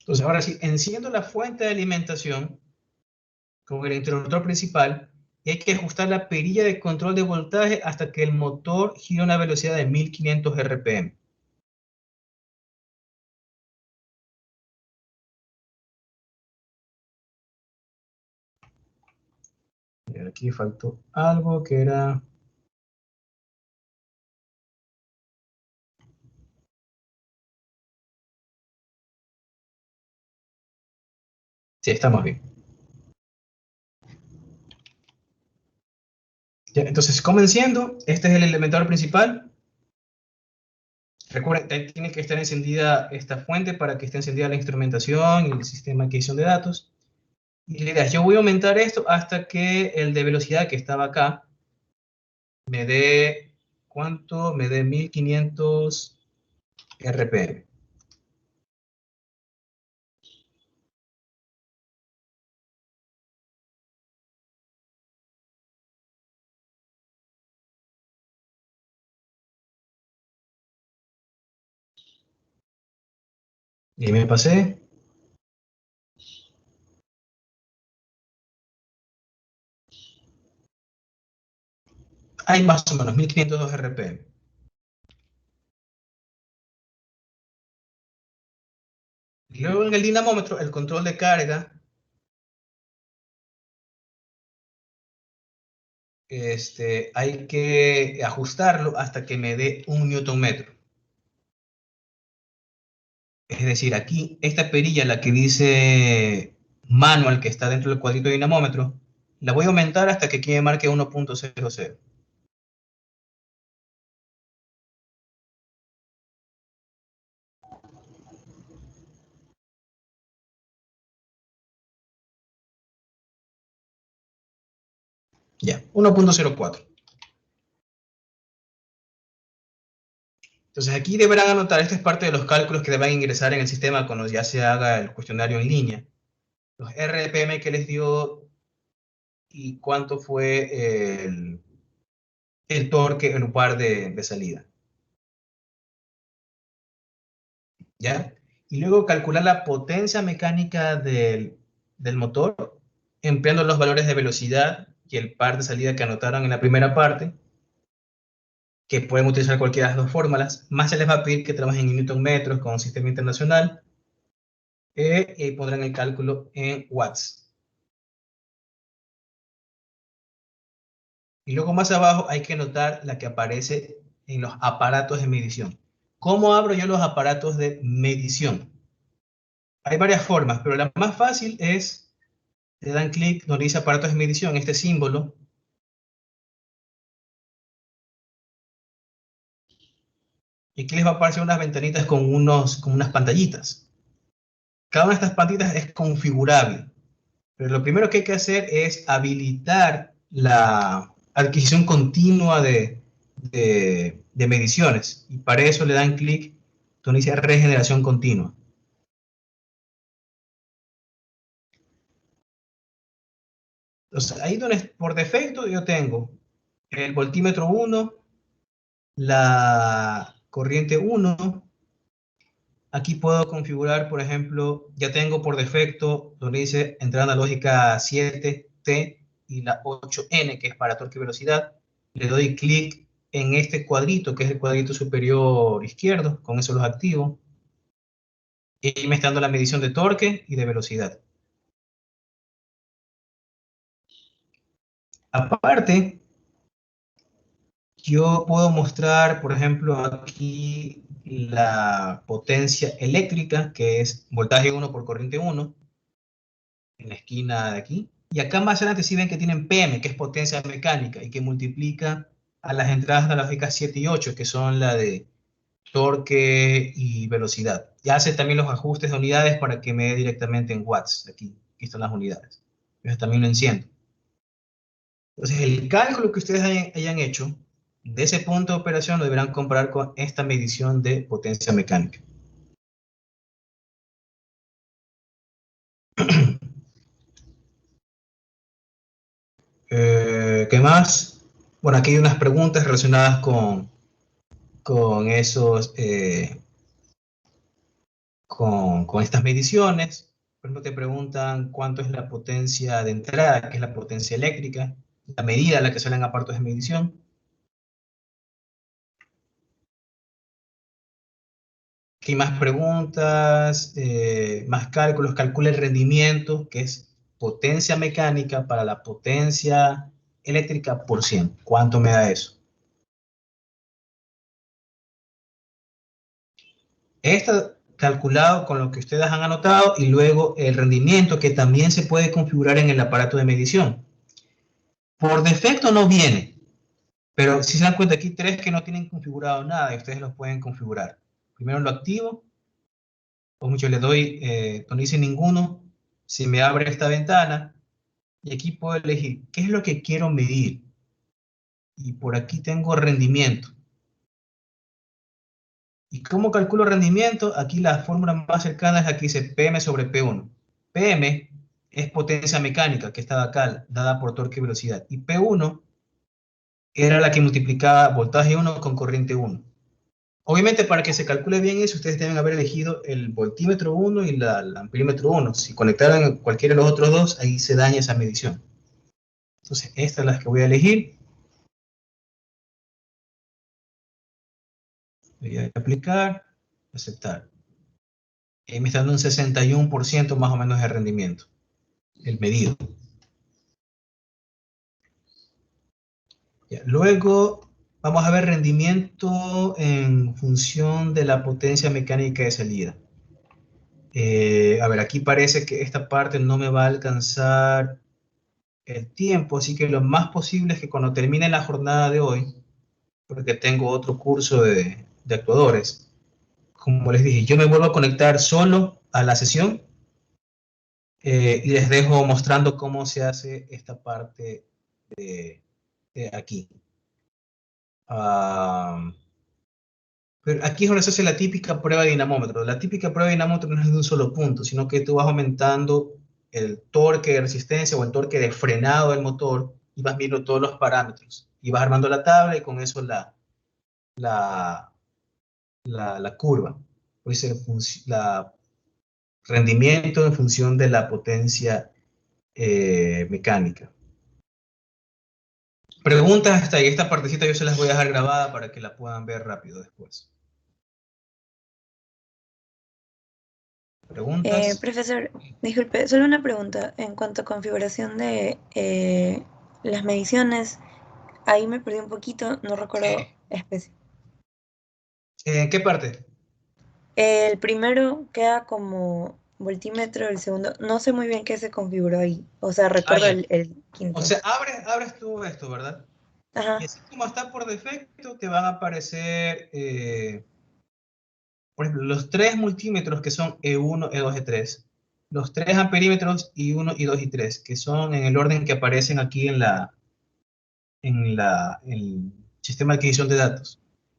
Entonces, ahora sí, enciendo la fuente de alimentación con el interruptor principal y hay que ajustar la perilla de control de voltaje hasta que el motor gire a una velocidad de 1500 RPM. Y aquí faltó algo que era... Sí, estamos bien. Ya, entonces, comenciendo, este es el elemental principal. Recuerden, tiene que estar encendida esta fuente para que esté encendida la instrumentación y el sistema de adquisición de datos. Y la idea es, yo voy a aumentar esto hasta que el de velocidad que estaba acá me dé, ¿cuánto? Me dé 1500 RPM. Y me pasé. Hay más o menos 1502 RPM. Luego en el dinamómetro, el control de carga, hay que ajustarlo hasta que me dé 1 Newton metro. Es decir, aquí, esta perilla, la que dice manual, que está dentro del cuadrito de dinamómetro, la voy a aumentar hasta que aquí me marque 1.00. Ya, 1.04. Entonces aquí deberán anotar, esta es parte de los cálculos que deberán ingresar en el sistema cuando ya se haga el cuestionario en línea. Los RPM que les dio y cuánto fue el torque, el par de salida. ¿Ya? Y luego calcular la potencia mecánica del motor, empleando los valores de velocidad y el par de salida que anotaron en la primera parte, que pueden utilizar cualquiera de las dos fórmulas, más se les va a pedir que trabajen en Newton metros con un sistema internacional, y pondrán el cálculo en watts. Y luego más abajo hay que notar la que aparece en los aparatos de medición. ¿Cómo abro yo los aparatos de medición? Hay varias formas, pero la más fácil es, le dan clic donde dice aparatos de medición, este símbolo, Y aquí les va a aparecer unas ventanitas con unas pantallitas. Cada una de estas pantallitas es configurable. Pero lo primero que hay que hacer es habilitar la adquisición continua de mediciones. Y para eso le dan clic donde dice regeneración continua. Entonces, ahí donde por defecto yo tengo el voltímetro 1, la corriente 1. Aquí puedo configurar, por ejemplo, ya tengo por defecto donde dice entrada analógica 7T y la 8N, que es para torque y velocidad. Le doy clic en este cuadrito, que es el cuadrito superior izquierdo, con eso los activo. Y me está dando la medición de torque y de velocidad. Aparte, yo puedo mostrar, por ejemplo, aquí la potencia eléctrica, que es voltaje 1 por corriente 1, en la esquina de aquí. Y acá más adelante sí ven que tienen PM, que es potencia mecánica, y que multiplica a las entradas analógicas 7 y 8, que son la de torque y velocidad. Y hace también los ajustes de unidades para que me dé directamente en watts. Aquí están las unidades. Yo también lo enciendo. Entonces, el cálculo que ustedes hayan hecho de ese punto de operación lo deberán comparar con esta medición de potencia mecánica. ¿Qué más? Bueno, aquí hay unas preguntas relacionadas con esos, con estas mediciones. Por ejemplo, te preguntan cuánto es la potencia de entrada, que es la potencia eléctrica, la medida a la que salen aparatos de medición. Aquí hay más preguntas, más cálculos. Calcula el rendimiento, que es potencia mecánica para la potencia eléctrica por 100. ¿Cuánto me da eso? Está calculado con lo que ustedes han anotado y luego el rendimiento que también se puede configurar en el aparato de medición. Por defecto no viene, pero si se dan cuenta aquí hay 3 que no tienen configurado nada y ustedes los pueden configurar. Primero lo activo, o mucho le doy, donde dice ninguno, si me abre esta ventana y aquí puedo elegir qué es lo que quiero medir. Y por aquí tengo rendimiento. ¿Y cómo calculo rendimiento? Aquí la fórmula más cercana es aquí, dice PM sobre P1. PM es potencia mecánica, que está acá, dada por torque y velocidad. Y P1 era la que multiplicaba voltaje 1 con corriente 1. Obviamente, para que se calcule bien eso, ustedes deben haber elegido el voltímetro 1 y el amperímetro 1. Si conectaran cualquiera de los otros dos, ahí se daña esa medición. Entonces, estas es las que voy a elegir. Voy a aplicar, aceptar. Me está dando un 61% más o menos de rendimiento, el medido. Ya, luego vamos a ver rendimiento en función de la potencia mecánica de salida. A ver, aquí parece que esta parte no me va a alcanzar el tiempo, así que lo más posible es que cuando termine la jornada de hoy, porque tengo otro curso de actuadores, como les dije, yo me vuelvo a conectar solo a la sesión y les dejo mostrando cómo se hace esta parte de aquí. Pero aquí es donde se hace la típica prueba de dinamómetro. La típica prueba de dinamómetro no es de un solo punto, sino que tú vas aumentando el torque de resistencia o el torque de frenado del motor y vas viendo todos los parámetros. Y vas armando la tabla y con eso la curva. Pues la rendimiento en función de la potencia mecánica. Preguntas hasta ahí. Esta partecita yo se las voy a dejar grabada para que la puedan ver rápido después. ¿Preguntas? Profesor, disculpe, solo una pregunta. En cuanto a configuración de las mediciones, ahí me perdí un poquito, no recuerdo especie. ¿En qué parte? El primero queda como voltímetro, el segundo, no sé muy bien qué se configuró ahí. O sea, recuerdo el quinto. O sea, abres tú esto, ¿verdad? Ajá. Y así como está por defecto, te van a aparecer por ejemplo, los 3 multímetros que son E1, E2, E3, los 3 amperímetros I1, I2 y 3, que son en el orden que aparecen aquí en el sistema de adquisición de datos.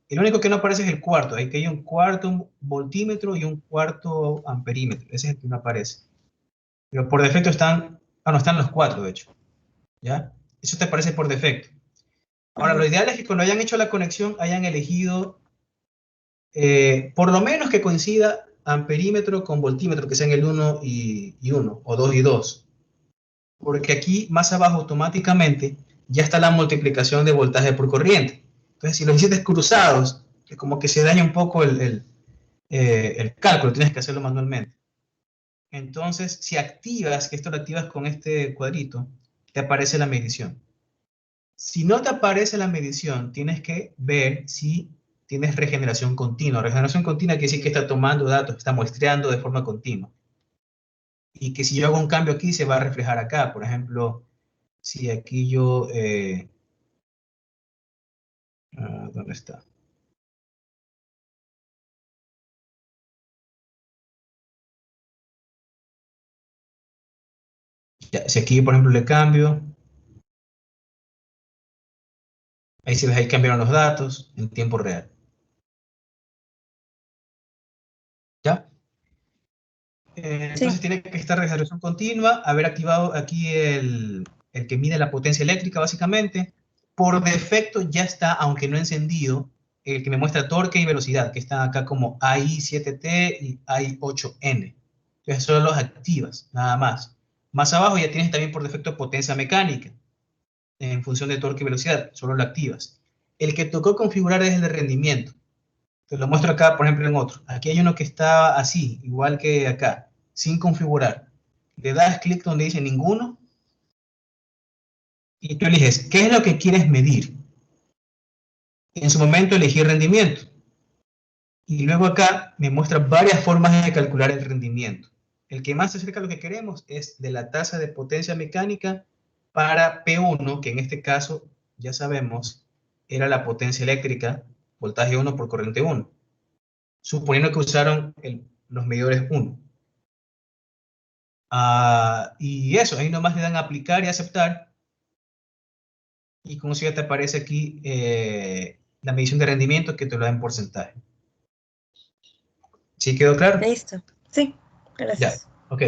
El único que no aparece es el cuarto. Hay que hay un cuarto voltímetro y un cuarto amperímetro. Ese es el que no aparece. Pero por defecto están, no, están los 4, de hecho. ¿Ya? Eso te aparece por defecto. Ahora, lo ideal es que cuando hayan hecho la conexión hayan elegido por lo menos que coincida amperímetro con voltímetro, que sean el 1 y 1, o 2 y 2. Porque aquí, más abajo, automáticamente, ya está la multiplicación de voltaje por corriente. Entonces, si los hiciste cruzados, es como que se daña un poco el cálculo, tienes que hacerlo manualmente. Entonces, si activas, que esto lo activas con este cuadrito, te aparece la medición. Si no te aparece la medición, tienes que ver si tienes regeneración continua. Regeneración continua quiere decir que está tomando datos, está muestreando de forma continua. Y que si yo hago un cambio aquí, se va a reflejar acá. Por ejemplo, si aquí yo... ¿dónde está? Ya, si aquí, por ejemplo, le cambio, ahí se ve, ahí cambiaron los datos en tiempo real. ¿Ya? Entonces Sí. tiene que estar regeneración continua, haber activado aquí el que mide la potencia eléctrica, básicamente. Por defecto ya está, aunque no encendido, el que me muestra torque y velocidad, que están acá como AI7T y AI8N. Entonces solo los activas, nada más. Más abajo ya tienes también por defecto potencia mecánica, en función de torque y velocidad, solo lo activas. El que tocó configurar es el de rendimiento. Te lo muestro acá, por ejemplo, en otro. Aquí hay uno que está así, igual que acá, sin configurar. Le das clic donde dice ninguno y tú eliges qué es lo que quieres medir. En su momento elegí rendimiento. Y luego acá me muestra varias formas de calcular el rendimiento. El que más se acerca a lo que queremos es de la tasa de potencia mecánica para P1, que en este caso ya sabemos era la potencia eléctrica, voltaje 1 por corriente 1. Suponiendo que usaron los medidores 1. Y eso, ahí nomás le dan aplicar y aceptar. Y con eso ya te aparece aquí la medición de rendimiento que te lo da en porcentaje. ¿Sí quedó claro? Listo. Sí, Ya, gracias. ok.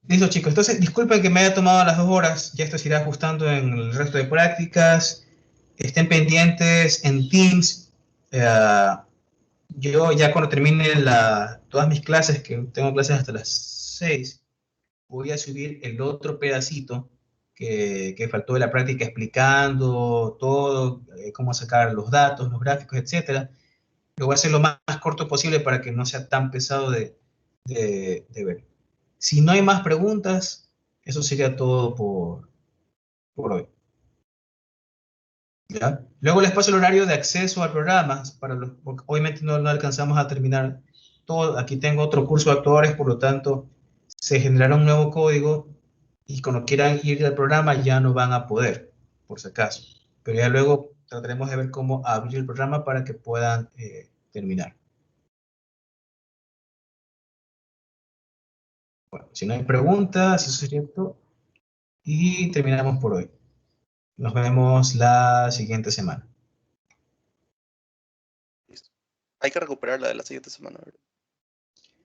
Listo, chicos. Entonces, disculpen que me haya tomado las 2 horas. Ya esto se irá ajustando en el resto de prácticas. Estén pendientes en Teams. Yo ya cuando termine todas mis clases, que tengo clases hasta las 6, voy a subir el otro pedacito que faltó de la práctica explicando todo, cómo sacar los datos, los gráficos, etcétera. Lo voy a hacer lo más corto posible para que no sea tan pesado de ver. Si no hay más preguntas, eso sería todo por hoy. ¿Ya? Luego les paso el horario de acceso al programa, porque obviamente no alcanzamos a terminar todo. Aquí tengo otro curso de actuadores, por lo tanto, se generará un nuevo código y cuando quieran ir al programa ya no van a poder, por si acaso. Pero ya luego trataremos de ver cómo abrir el programa para que puedan terminar. Bueno, si no hay preguntas, eso sería todo. Y terminamos por hoy. Nos vemos la siguiente semana. Listo. Hay que recuperar la de la siguiente semana, ¿verdad?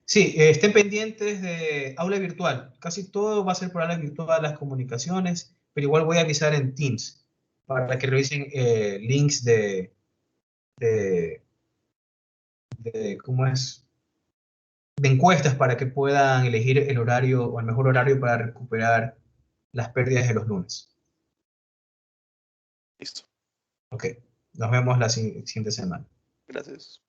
Sí, estén pendientes de aula virtual. Casi todo va a ser por aula virtual, las comunicaciones, pero igual voy a avisar en Teams para que revisen links de, ¿cómo es? De encuestas para que puedan elegir el horario o el mejor horario para recuperar las pérdidas de los lunes. Listo. Ok, nos vemos la siguiente semana. Gracias.